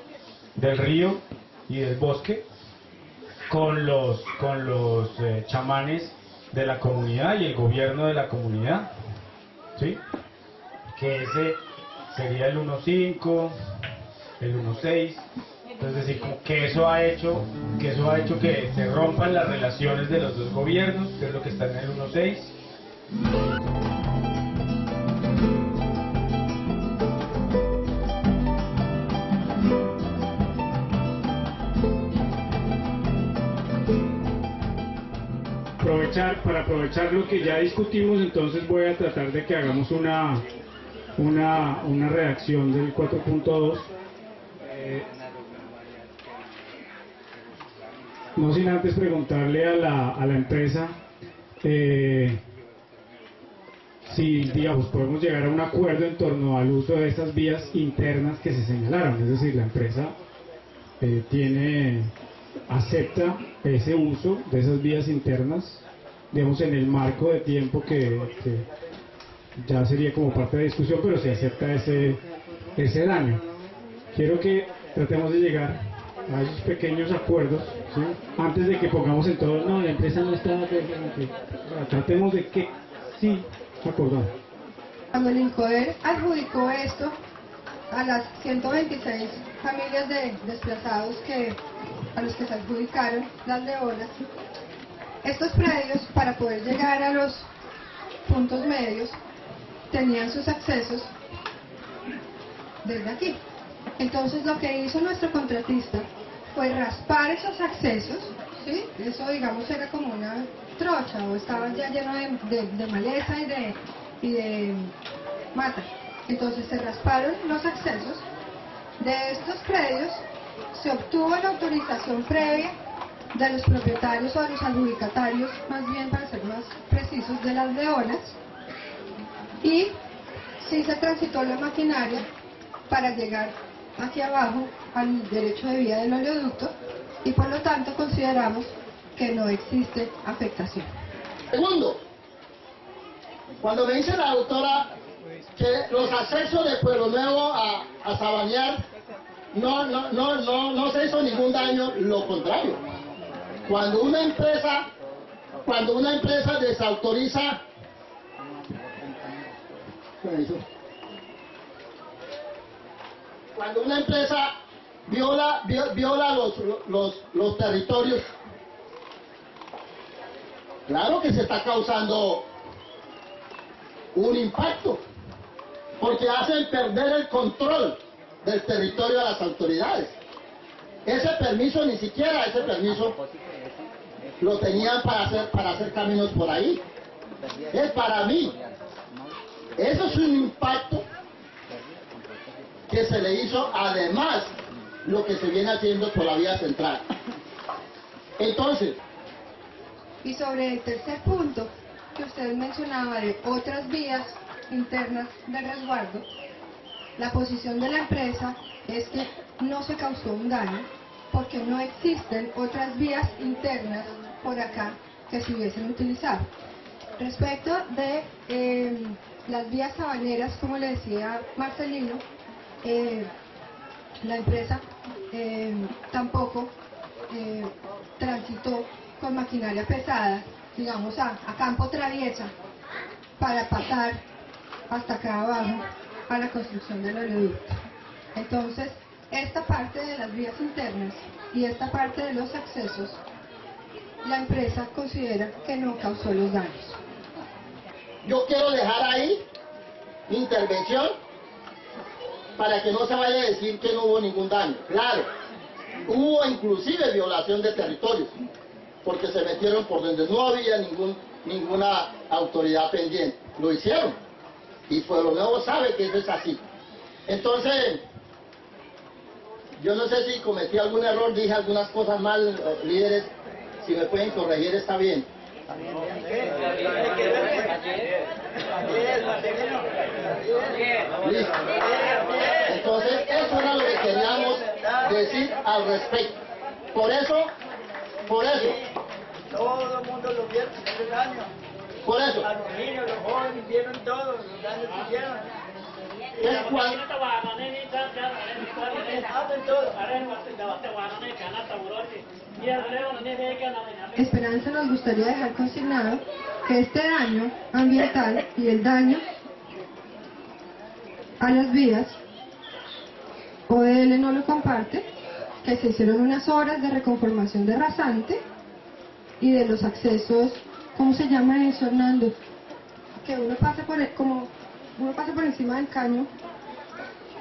del río y del bosque, con los chamanes de la comunidad y el gobierno de la comunidad, ¿sí? Que ese sería el 1.5, el 1.6. Es decir, que eso ha hecho que se rompan las relaciones de los dos gobiernos, que es lo que está en el 1.6. Para aprovechar lo que ya discutimos, entonces voy a tratar de que hagamos una redacción del 4.2. No sin antes preguntarle a la empresa si, digamos, podemos llegar a un acuerdo en torno al uso de esas vías internas que se señalaron. Es decir, la empresa acepta ese uso de esas vías internas, digamos, en el marco de tiempo que ya sería como parte de la discusión, pero se acepta ese daño. Quiero que tratemos de llegar a esos pequeños acuerdos, ¿sí? Antes de que pongamos en todo, no, la empresa no está de acuerdo, tratemos de que sí acordamos. Cuando el INCODER adjudicó esto a las 126 familias de desplazados a los que se adjudicaron las leonas, estos predios, para poder llegar a los puntos medios, tenían sus accesos desde aquí. Entonces lo que hizo nuestro contratista fue raspar esos accesos, ¿sí? Eso, digamos, era como una trocha, o estaba ya lleno de maleza y de mata. Entonces se rasparon los accesos de estos predios, se obtuvo la autorización previa de los propietarios o de los adjudicatarios, más bien para ser más precisos, de las leonas, y sí se transitó la maquinaria para llegar hacia abajo al derecho de vía del oleoducto, y por lo tanto consideramos que no existe afectación. Segundo, cuando me dice la doctora que los accesos de Pueblo Nuevo a Sabañar no se hizo ningún daño, lo contrario. Cuando una empresa desautoriza, cuando una empresa viola los territorios. Claro que se está causando un impacto, porque hacen perder el control del territorio a las autoridades. Ese permiso, ni siquiera ese permiso lo tenían para hacer caminos por ahí. Es para mí. Eso es un impacto que se le hizo, además lo que se viene haciendo por la vía central. Entonces, y sobre el tercer punto que usted mencionaba de otras vías internas de resguardo, la posición de la empresa es que no se causó un daño porque no existen otras vías internas por acá que se hubiesen utilizado. Respecto de las vías sabaneras, como le decía Marcelino, la empresa tampoco transitó con maquinaria pesada, digamos a campo traviesa, para pasar hasta acá abajo a la construcción del oleoducto. Entonces, esta parte de las vías internas y esta parte de los accesos, la empresa considera que no causó los daños. Yo quiero dejar ahí mi intervención para que no se vaya a decir que no hubo ningún daño. Claro, hubo inclusive violación de territorios, porque se metieron por donde no había ninguna autoridad pendiente. Lo hicieron, y Pueblo Nuevo sabe que eso es así. Entonces, yo no sé si cometí algún error, dije algunas cosas mal, líderes, si me pueden corregir está bien. Listo. Entonces, eso era lo que queríamos decir al respecto. Por eso, todo el mundo lo vieron, el daño. Por eso. Los niños, los jóvenes vieron todo, los daños que hicieron. Es cuando... Esperanza nos gustaría dejar consignado que este daño ambiental y el daño a las vías, ODL no lo comparte, que se hicieron unas obras de reconformación de rasante y de los accesos, ¿cómo se llama eso, Hernando? Que uno pasa uno pasa por encima del caño,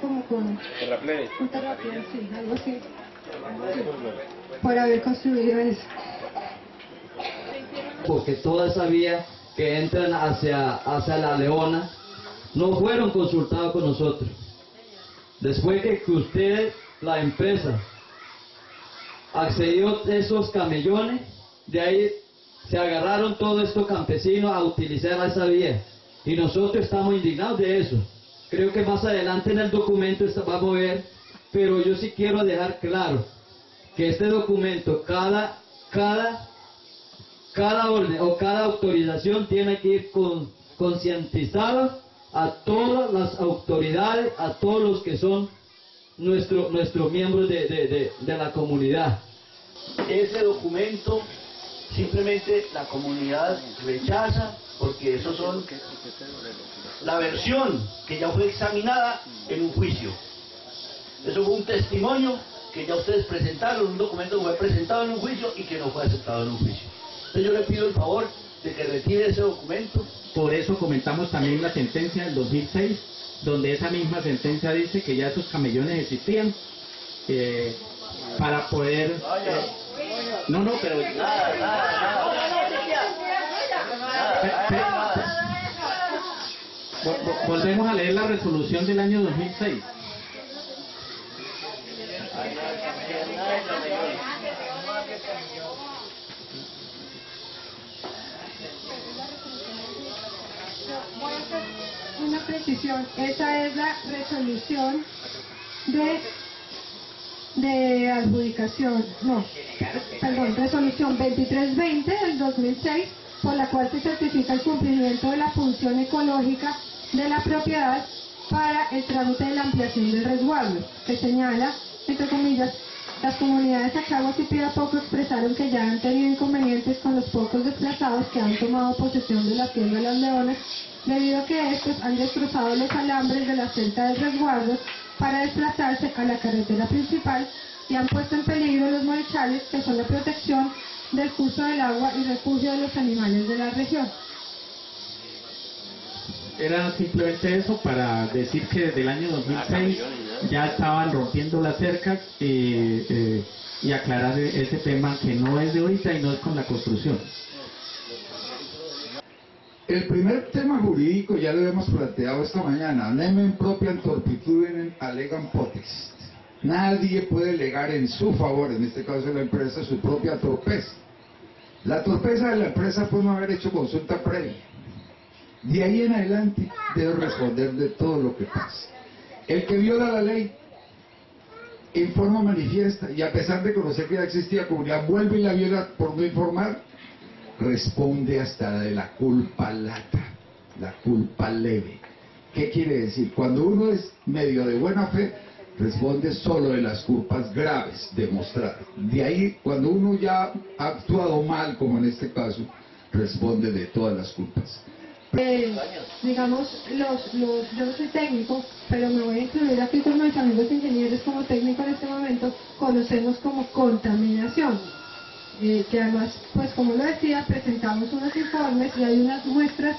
como con terraplén, sí, algo así, sí, por haber construido eso. Porque toda esa vía que entran hacia La Leona no fueron consultados con nosotros. Después que usted, la empresa, accedió a esos camellones, de ahí se agarraron todos estos campesinos a utilizar esa vía. Y nosotros estamos indignados de eso. Creo que más adelante en el documento vamos a ver, pero yo sí quiero dejar claro que este documento, cada orden o cada autorización tiene que ir concientizada a todas las autoridades, a todos los que son nuestros miembros de la comunidad. Ese documento simplemente la comunidad rechaza porque esos son la versión que ya fue examinada en un juicio. Eso fue un testimonio que ya ustedes presentaron, un documento que fue presentado en un juicio y que no fue aceptado en un juicio. Entonces yo le pido el favor de que retire ese documento. Por eso comentamos también la sentencia del 2006, donde esa misma sentencia dice que ya esos camellones existían para poder... No, pero... Volvemos a leer la resolución del año 2006. Voy a hacer una precisión. Esa es la resolución de adjudicación, resolución 2320 del 2006, por la cual se certifica el cumplimiento de la función ecológica de la propiedad para el trámite de la ampliación del resguardo, que señala, entre comillas, las comunidades Achaguas y Piapoco expresaron que ya han tenido inconvenientes con los pocos desplazados que han tomado posesión de la Hacienda de las Leonas, debido a que estos han destrozado los alambres de la celda del resguardo para desplazarse a la carretera principal y han puesto en peligro los molechales, que son la protección del curso del agua y refugio de los animales de la región. Era simplemente eso para decir que desde el año 2006 ya estaban rompiendo las cercas y aclarar ese tema que no es de ahorita y no es con la construcción. El primer tema jurídico ya lo hemos planteado esta mañana. Nemen propiam turpitudinem allegam potest. Nadie puede alegar en su favor, en este caso de la empresa, su propia torpeza. La torpeza de la empresa fue no haber hecho consulta previa. De ahí en adelante debe responder de todo lo que pasa. El que viola la ley en forma manifiesta y a pesar de conocer que ya existía comunidad vuelve y la viola por no informar, responde hasta de la culpa lata, la culpa leve. ¿Qué quiere decir? Cuando uno es medio de buena fe, responde solo de las culpas graves demostradas. De ahí, cuando uno ya ha actuado mal, como en este caso, responde de todas las culpas. Digamos, yo no soy técnico, pero me voy a incluir aquí con mis amigos ingenieros como técnico en este momento, conocemos como contaminación. Que además, pues como lo decía, presentamos unos informes y hay unas muestras,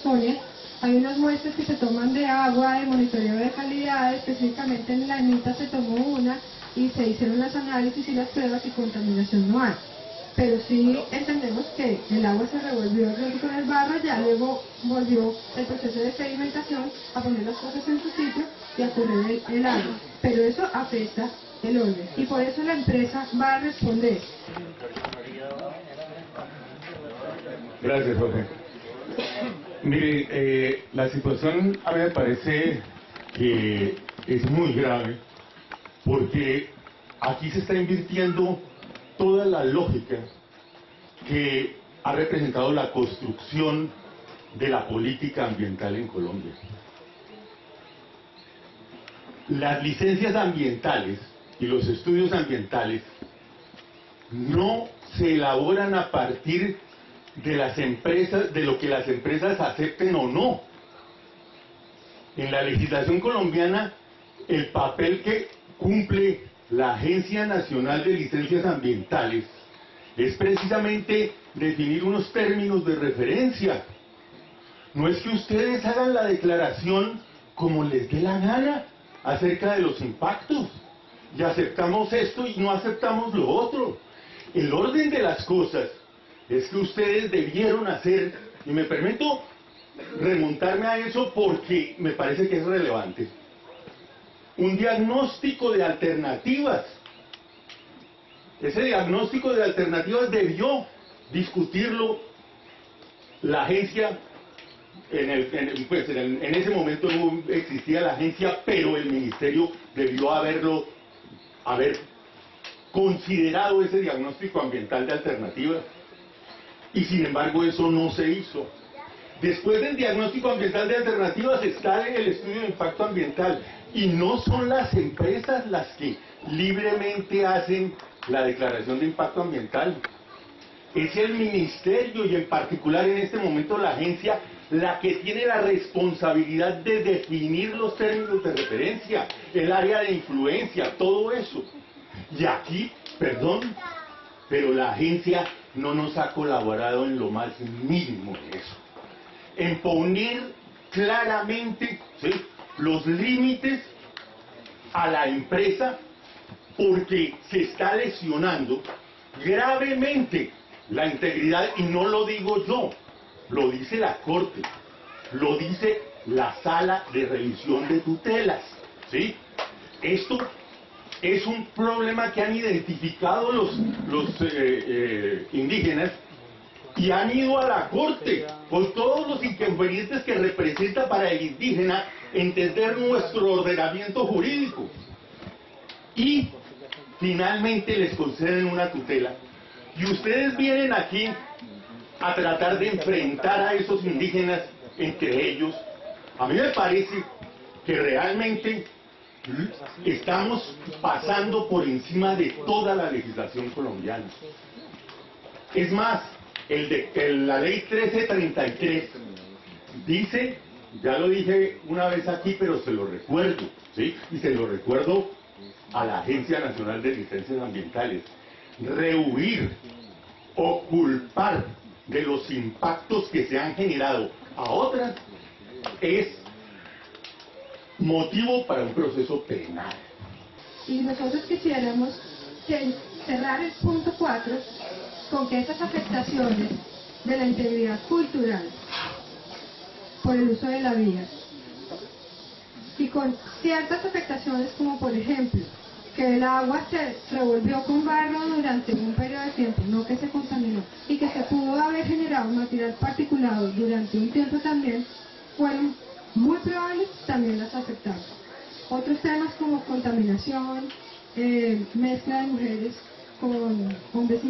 Sonia, hay unas muestras que se toman de agua, de monitoreo de calidad, específicamente en la ENITA se tomó una y se hicieron los análisis y las pruebas y contaminación no hay. Pero sí entendemos que el agua se revolvió con el barro, ya luego volvió el proceso de sedimentación a poner las cosas en su sitio y a correr el agua. Pero eso afecta el orden y por eso la empresa va a responder. Gracias, Jorge. Mire, la situación a mí me parece que es muy grave porque aquí se está invirtiendo toda la lógica que ha representado la construcción de la política ambiental en Colombia. Las licencias ambientales y los estudios ambientales no se elaboran a partir de las empresas, de lo que las empresas acepten o no. En la legislación colombiana, el papel que cumple la Agencia Nacional de Licencias Ambientales es precisamente definir unos términos de referencia. No es que ustedes hagan la declaración como les dé la gana acerca de los impactos y aceptamos esto y no aceptamos lo otro. El orden de las cosas es que ustedes debieron hacer, y me permito remontarme a eso porque me parece que es relevante, un diagnóstico de alternativas. Ese diagnóstico de alternativas debió discutirlo la agencia, en ese momento no existía la agencia, pero el ministerio debió haber considerado ese diagnóstico ambiental de alternativas, y sin embargo eso no se hizo. Después del diagnóstico ambiental de alternativas está el estudio de impacto ambiental, y no son las empresas las que libremente hacen la declaración de impacto ambiental. Es el ministerio y en particular en este momento la agencia la que tiene la responsabilidad de definir los términos de referencia, el área de influencia, todo eso. Y aquí, perdón, pero la agencia no nos ha colaborado en lo más mínimo en eso. En poner claramente, ¿sí?, los límites a la empresa, porque se está lesionando gravemente la integridad, y no lo digo yo, lo dice la Corte, lo dice la Sala de Revisión de Tutelas, ¿sí? Esto es un problema que han identificado los indígenas y han ido a la Corte con todos los inconvenientes que representa para el indígena entender nuestro ordenamiento jurídico. Y finalmente les conceden una tutela. Y ustedes vienen aquí a tratar de enfrentar a esos indígenas entre ellos. A mí me parece que realmente estamos pasando por encima de toda la legislación colombiana. Es más, la ley 1333 dice ya lo dije una vez aquí, pero se lo recuerdo, ¿sí? Y se lo recuerdo a la Agencia Nacional de Licencias Ambientales. Rehuir o culpar de los impactos que se han generado a otras es motivo para un proceso penal. Y nosotros quisiéramos cerrar el punto 4 con que esas afectaciones de la integridad cultural por el uso de la vía y con ciertas afectaciones como por ejemplo que el agua se revolvió con barro durante un periodo de tiempo, no que se contaminó, y que se pudo haber generado material particulado durante un tiempo también, fueron muy probables, también las afectaron. Otros temas como contaminación, mezcla de mujeres con hombres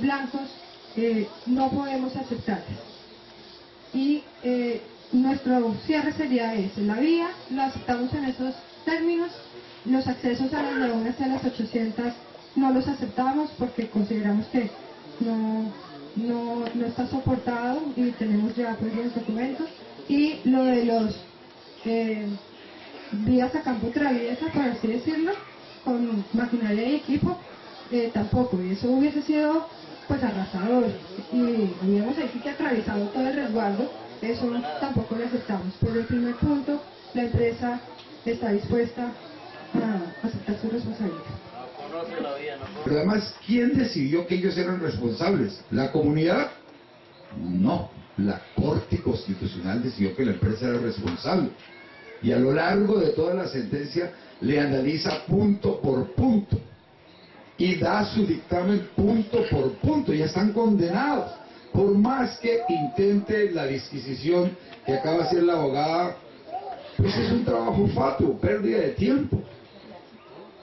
blancos, no podemos aceptar. Y nuestro cierre sería ese: la vía lo aceptamos en esos términos, los accesos a las lagunas y a las 800 no los aceptamos porque consideramos que no está soportado y tenemos ya pues los documentos, y lo de los vías a campo traviesa, por así decirlo, con maquinaria y equipo, tampoco, y eso hubiese sido pues arrasador, y digamos ahí sí que ha atravesado todo el resguardo, eso tampoco lo aceptamos. Pero el primer punto, la empresa está dispuesta a aceptar su responsabilidad. Pero además, ¿quién decidió que ellos eran responsables? ¿La comunidad? No, la Corte Constitucional decidió que la empresa era responsable. Y a lo largo de toda la sentencia le analiza punto por punto y da su dictamen punto por punto. Ya están condenados. Por más que intente la disquisición que acaba de hacer la abogada, pues es un trabajo fatuo, pérdida de tiempo.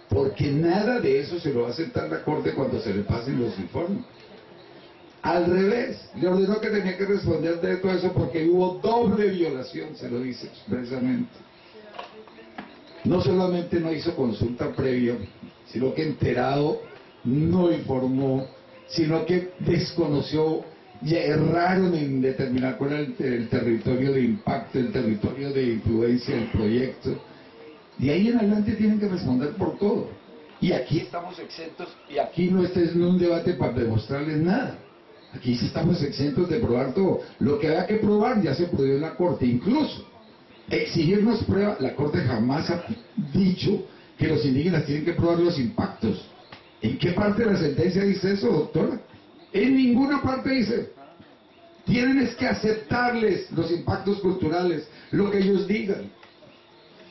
Porque nada de eso se lo va a aceptar la Corte cuando se le pasen los informes. Al revés, le ordenó que tenía que responder de todo eso porque hubo doble violación, se lo dice expresamente. No solamente no hizo consulta previa, sino que enterado no informó, sino que desconoció, y erraron en determinar cuál era el territorio de impacto, el territorio de influencia del proyecto. De ahí en adelante tienen que responder por todo. Y aquí estamos exentos, y aquí no este es un debate para demostrarles nada. Aquí sí estamos exentos de probar todo. Lo que había que probar ya se prohibió en la Corte. Incluso exigirnos prueba, la Corte jamás ha dicho que los indígenas tienen que probar los impactos. ¿En qué parte de la sentencia dice eso, doctora? En ninguna parte dice. Tienen es que aceptarles los impactos culturales, lo que ellos digan.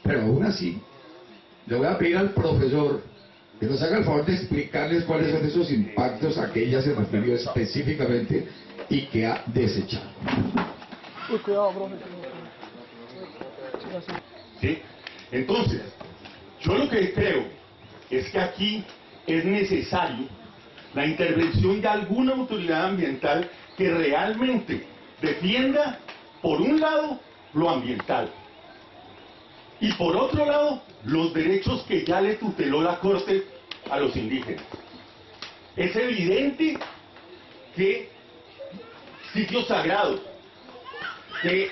Pero aún así, le voy a pedir al profesor que nos haga el favor de explicarles cuáles son esos impactos a que ella se refirió específicamente y que ha desechado. Uy, cuidado, profe. ¿Sí? Entonces, yo lo que creo es que aquí es necesario la intervención de alguna autoridad ambiental que realmente defienda, por un lado, lo ambiental, y por otro lado, los derechos que ya le tuteló la Corte a los indígenas. Es evidente que sitios sagrados, que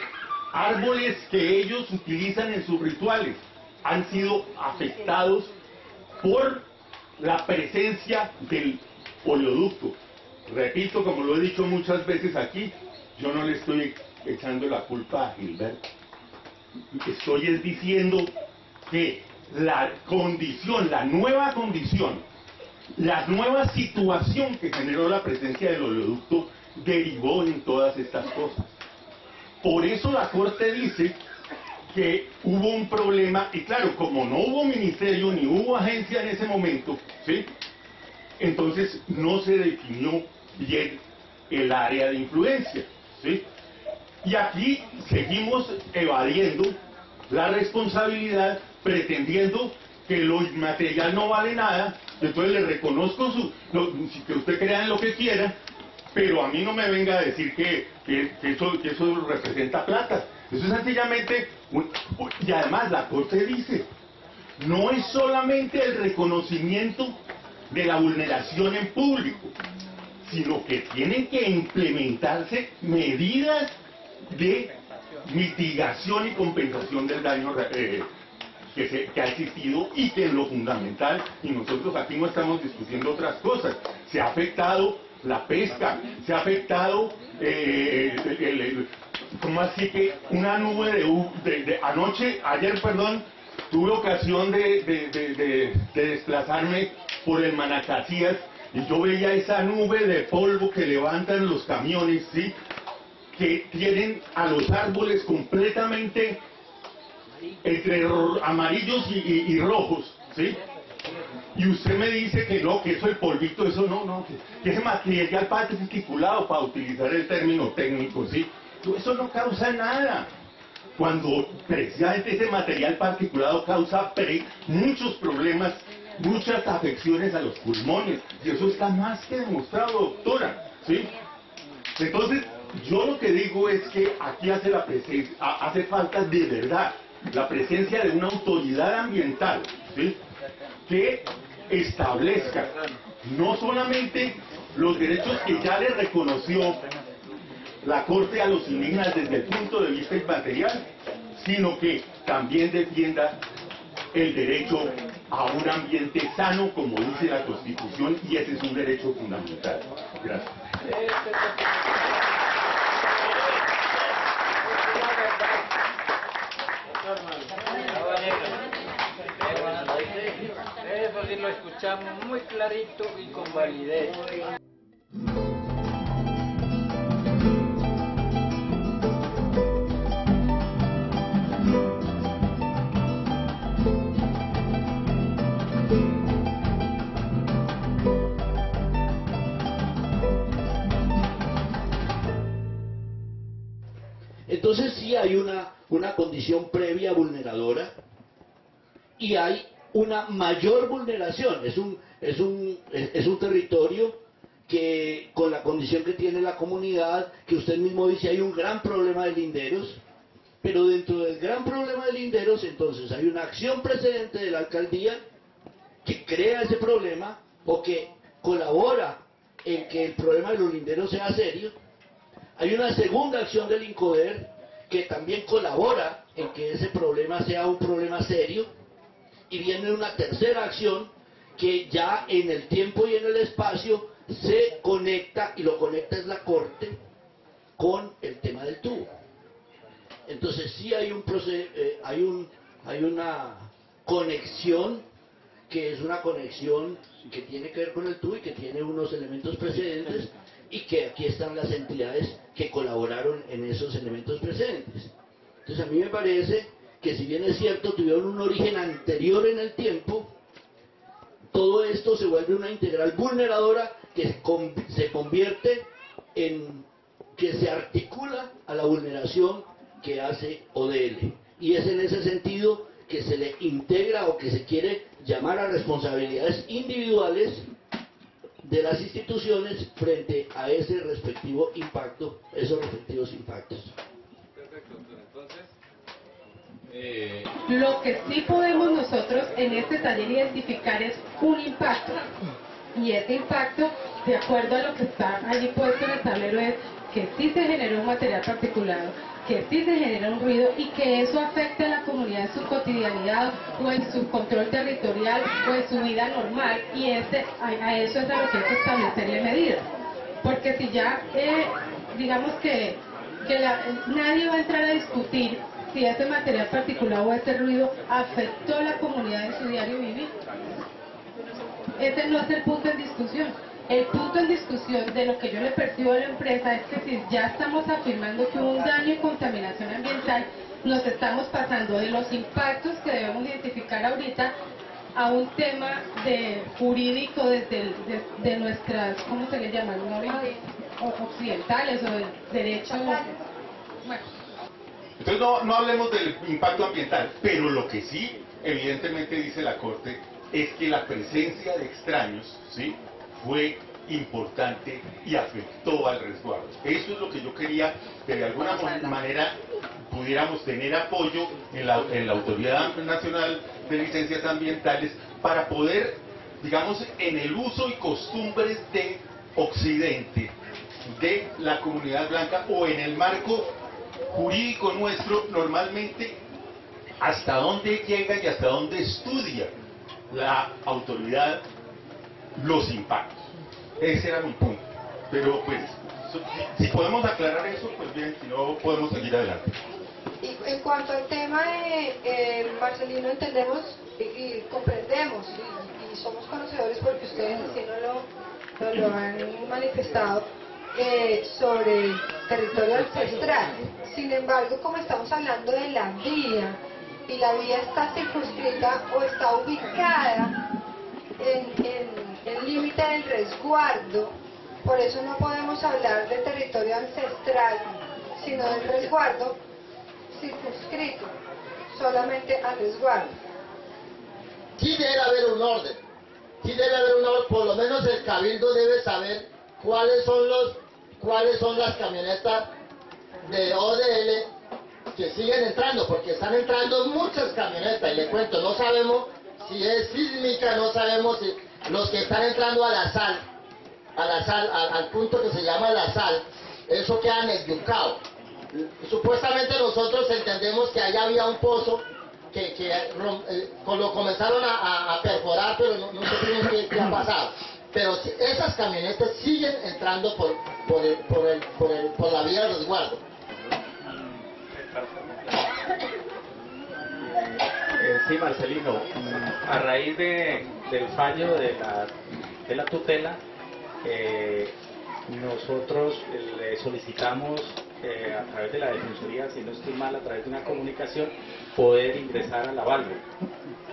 árboles que ellos utilizan en sus rituales, han sido afectados por la presencia del oleoducto. Repito, como lo he dicho muchas veces aquí, yo no le estoy echando la culpa a Gilberto. Estoy diciendo que la condición, la nueva situación que generó la presencia del oleoducto derivó en todas estas cosas. Por eso la Corte dice que hubo un problema, y claro, como no hubo ministerio ni hubo agencia en ese momento, ¿sí?, entonces no se definió bien el área de influencia, ¿sí? Y aquí seguimos evadiendo la responsabilidad, pretendiendo que lo inmaterial no vale nada. Entonces le reconozco que usted crea en lo que quiera, pero a mí no me venga a decir que eso representa plata. Eso es sencillamente, y además la Corte dice, no es solamente el reconocimiento de la vulneración en público, sino que tienen que implementarse medidas de mitigación y compensación del daño que ha existido, y que en lo fundamental, y nosotros aquí no estamos discutiendo otras cosas, se ha afectado la pesca, se ha afectado ¿cómo así que una nube ayer, tuve ocasión de desplazarme por el Manacacías, y yo veía esa nube de polvo que levantan los camiones, ¿sí?, que tienen a los árboles completamente entre amarillos y rojos, ¿sí? Y usted me dice que no, que eso el polvito, eso no, que ese material particulado, para utilizar el término técnico, ¿sí? Eso no causa nada. Cuando precisamente ese material particulado causa muchos problemas, muchas afecciones a los pulmones, y eso está más que demostrado, doctora, ¿sí? Entonces, yo lo que digo es que aquí hace falta de verdad la presencia de una autoridad ambiental, ¿sí?, que establezca no solamente los derechos que ya le reconoció la Corte a los indígenas desde el punto de vista inmaterial, sino que también defienda el derecho a un ambiente sano, como dice la Constitución, y ese es un derecho fundamental. Gracias. Eso sí lo escuchamos muy clarito y con validez. Entonces sí hay una condición previa vulneradora, y hay una mayor vulneración. Es un territorio que, con la condición que tiene la comunidad, que usted mismo dice, hay un gran problema de linderos, pero dentro del gran problema de linderos, entonces hay una acción precedente de la alcaldía que crea ese problema, o que colabora en que el problema de los linderos sea serio. Hay una segunda acción del INCODER que también colabora en que ese problema sea un problema serio, y viene una tercera acción que ya en el tiempo y en el espacio se conecta, y lo conecta es la Corte con el tema del tubo. Entonces sí hay una conexión, que es una conexión que tiene que ver con el tubo y que tiene unos elementos precedentes, y que aquí están las entidades que colaboraron en esos elementos precedentes. Entonces a mí me parece que, si bien es cierto, tuvieron un origen anterior en el tiempo, todo esto se vuelve una integral vulneradora que se convierte en, que se articula a la vulneración que hace ODL. Y es en ese sentido que se le integra, o que se quiere llamar a responsabilidades individuales de las instituciones frente a ese respectivo impacto, esos respectivos impactos. Perfecto, doctor. Entonces, Lo que sí podemos nosotros en este taller identificar es un impacto, y ese impacto, de acuerdo a lo que está allí puesto en el tablero, es que sí se generó un material particulado, que sí se genera un ruido, y que eso afecta a la comunidad en su cotidianidad, o en su control territorial, o en su vida normal, y a eso es a lo que hay que establecerle medidas. Porque si ya, digamos que nadie va a entrar a discutir si ese material particulado o ese ruido afectó a la comunidad en su diario vivir. Ese no es el punto en discusión. El punto en discusión de lo que yo le percibo a la empresa es que, si ya estamos afirmando que hubo un daño y contaminación ambiental, nos estamos pasando de los impactos que debemos identificar ahorita a un tema jurídico de nuestras, ¿cómo se le llama? Normas occidentales o de derecho. Bueno. Entonces no hablemos del impacto ambiental, pero lo que sí evidentemente dice la Corte es que la presencia de extraños, ¿sí?, fue importante y afectó al resguardo. Eso es lo que yo quería, que de alguna manera pudiéramos tener apoyo en la Autoridad Nacional de Licencias Ambientales, para poder, digamos, en el uso y costumbres de Occidente, de la comunidad blanca, o en el marco jurídico nuestro normalmente hasta dónde llega y hasta dónde estudia la autoridad los impactos. Ese era mi punto. Pero pues, si podemos aclarar eso, pues bien, si no podemos seguir adelante. Y en cuanto al tema de Marcelino, entendemos y comprendemos y somos conocedores porque ustedes así no lo han manifestado sobre el territorio ancestral. Sin embargo, como estamos hablando de la vía y la vía está circunscrita o está ubicada en el límite del resguardo, por eso no podemos hablar de territorio ancestral, sino del resguardo circunscrito solamente al resguardo. Sí debe haber un orden, por lo menos el cabildo debe saber cuáles son las camionetas de ODL que siguen entrando, porque están entrando muchas camionetas, y le cuento, no sabemos si es sísmica, no sabemos si los que están entrando a la sal, al punto que se llama la sal, eso queda en el Yucao. Supuestamente nosotros entendemos que allá había un pozo que lo comenzaron a perforar, pero no supimos qué ha pasado. Pero esas camionetas siguen entrando por la vía del resguardo. Sí, Marcelino, a raíz del fallo de la tutela, nosotros le solicitamos a través de la Defensoría, si no estoy mal, a través de una comunicación, poder ingresar a la válvula.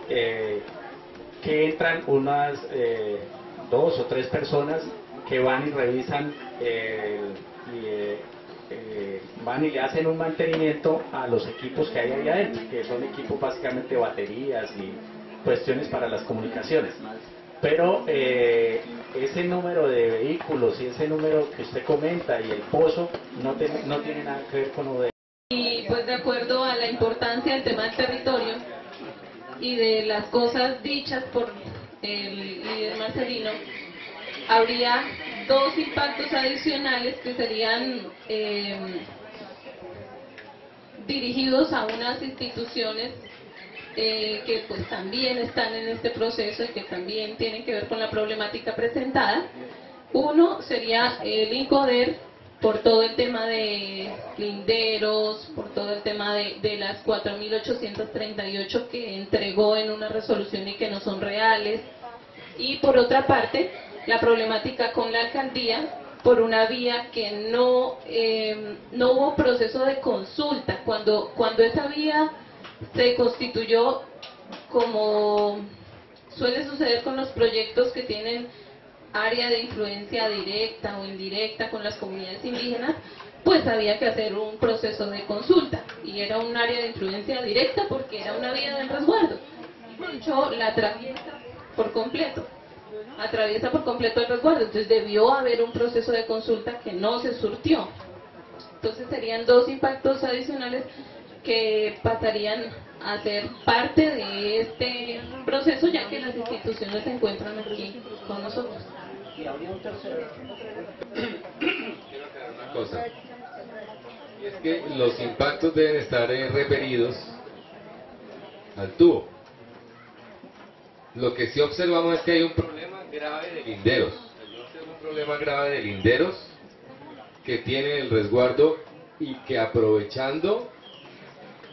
Que entran unas 2 o 3 personas que van y revisan, van y le hacen un mantenimiento a los equipos que hay ahí adentro, que son equipos básicamente baterías y cuestiones para las comunicaciones. Pero ese número de vehículos y ese número que usted comenta y el pozo no tiene nada que ver con ODL. Y pues de acuerdo a la importancia del tema del territorio y de las cosas dichas por el líder Marcelino, habría 2 impactos adicionales que serían dirigidos a unas instituciones que pues también están en este proceso y que también tienen que ver con la problemática presentada. Uno sería el INCODER, por todo el tema de linderos, por todo el tema de las 4.838 que entregó en una resolución y que no son reales. Y por otra parte, la problemática con la alcaldía por una vía que no hubo proceso de consulta. Cuando esa vía se constituyó, como suele suceder con los proyectos que tienen área de influencia directa o indirecta con las comunidades indígenas, pues había que hacer un proceso de consulta, y era un área de influencia directa porque era una vía del resguardo. De hecho, la atraviesa por completo el resguardo, entonces debió haber un proceso de consulta que no se surtió. Entonces serían 2 impactos adicionales que pasarían a ser parte de este proceso, ya que las instituciones se encuentran aquí con nosotros. Y habría un tercero. Quiero aclarar una cosa, y es que los impactos deben estar referidos al tubo. Lo que sí observamos es que hay un problema grave de linderos. Yo observo un problema grave de linderos que tiene el resguardo, y que aprovechando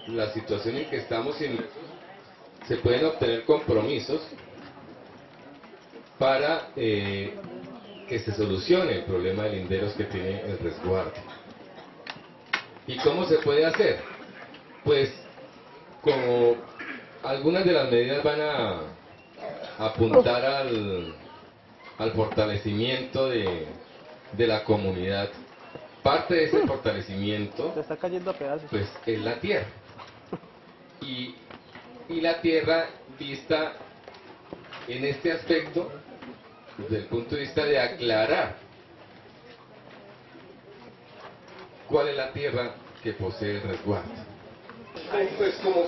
la situación en que estamos inmersos, se pueden obtener compromisos para que se solucione el problema de linderos que tiene el resguardo. ¿Y cómo se puede hacer? Pues como algunas de las medidas van a apuntar al fortalecimiento de la comunidad. Parte de ese fortalecimiento Se está cayendo a pedazos. pues es la tierra, y la tierra vista en este aspecto desde el punto de vista de aclarar cuál es la tierra que posee el resguardo. pues como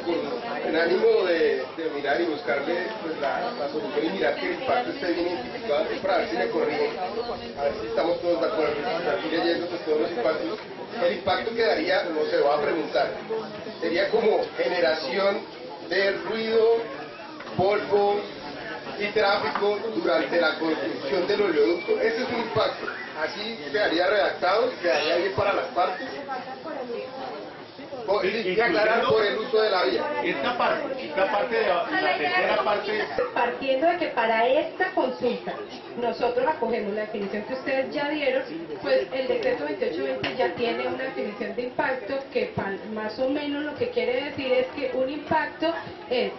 en ánimo de mirar y buscarle pues, la solución y mirar que el impacto esté bien identificado, es para ver si me corrigen, a ver si estamos todos de acuerdo, aquí leyendo pues, todos los impactos. El impacto quedaría, no se va a preguntar, sería como generación de ruido, polvo y tráfico durante la construcción del oleoducto. Ese es un impacto. Así quedaría redactado y quedaría bien para las partes. Y aclarar por el uso de la vía. Esta parte de la tercera parte. Partiendo de que para esta consulta nosotros acogemos la definición que ustedes ya dieron, pues el decreto 2820 ya tiene una definición de impacto que más o menos lo que quiere decir es que un impacto es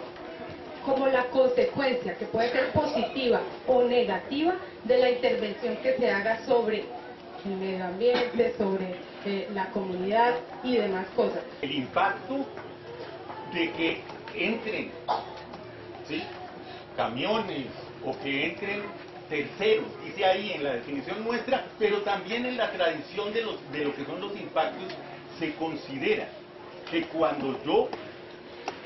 como la consecuencia, que puede ser positiva o negativa, de la intervención que se haga sobre el medio ambiente, sobre la comunidad y demás cosas. El impacto de que entren, ¿sí?, camiones o que entren terceros, dice ahí en la definición nuestra, pero también en la tradición de lo que son los impactos, se considera que cuando yo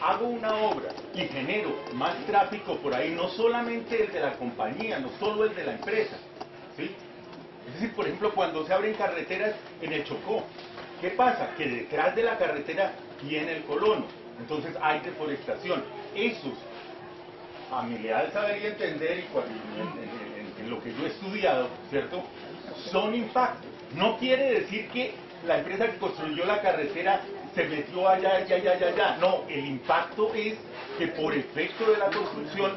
hago una obra y genero más tráfico por ahí, no solamente el de la compañía, no solo el de la empresa, ¿sí? Es decir, por ejemplo, cuando se abren carreteras en el Chocó, ¿qué pasa? Que detrás de la carretera viene el colono, entonces hay deforestación. Esos, a mi leal saber y entender, y en lo que yo he estudiado, ¿cierto?, son impactos. No quiere decir que la empresa que construyó la carretera se metió allá. No, el impacto es que por efecto de la construcción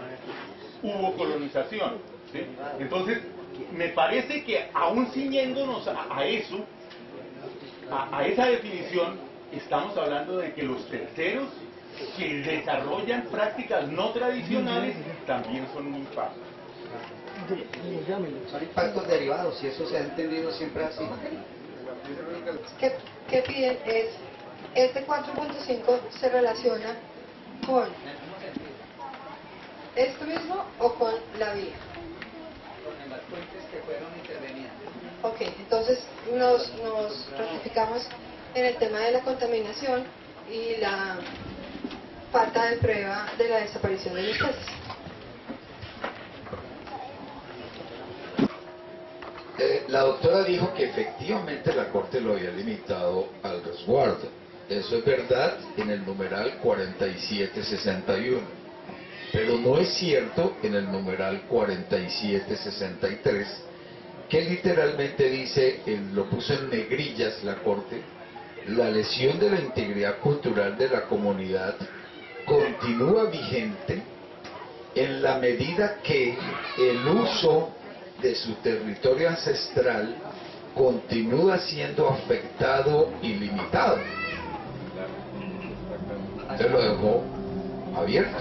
hubo colonización, ¿sí? Entonces, me parece que aún ciñéndonos a eso, a esa definición, estamos hablando de que los terceros que desarrollan prácticas no tradicionales también son un impacto. Son impactos derivados, y eso se ha entendido siempre así. ¿Qué piden? Es, este 4.5 se relaciona con esto mismo o con la vía. Con las fuentes que fueron intervenidas. Ok, entonces nos ratificamos en el tema de la contaminación y la falta de prueba de la desaparición de especies. La doctora dijo que efectivamente la Corte lo había limitado al resguardo. Eso es verdad en el numeral 4761. Pero no es cierto en el numeral 4763, que literalmente dice, lo puso en negrillas la Corte, la lesión de la integridad cultural de la comunidad continúa vigente en la medida que el uso de su territorio ancestral continúa siendo afectado y limitado. Se lo dejó abierto.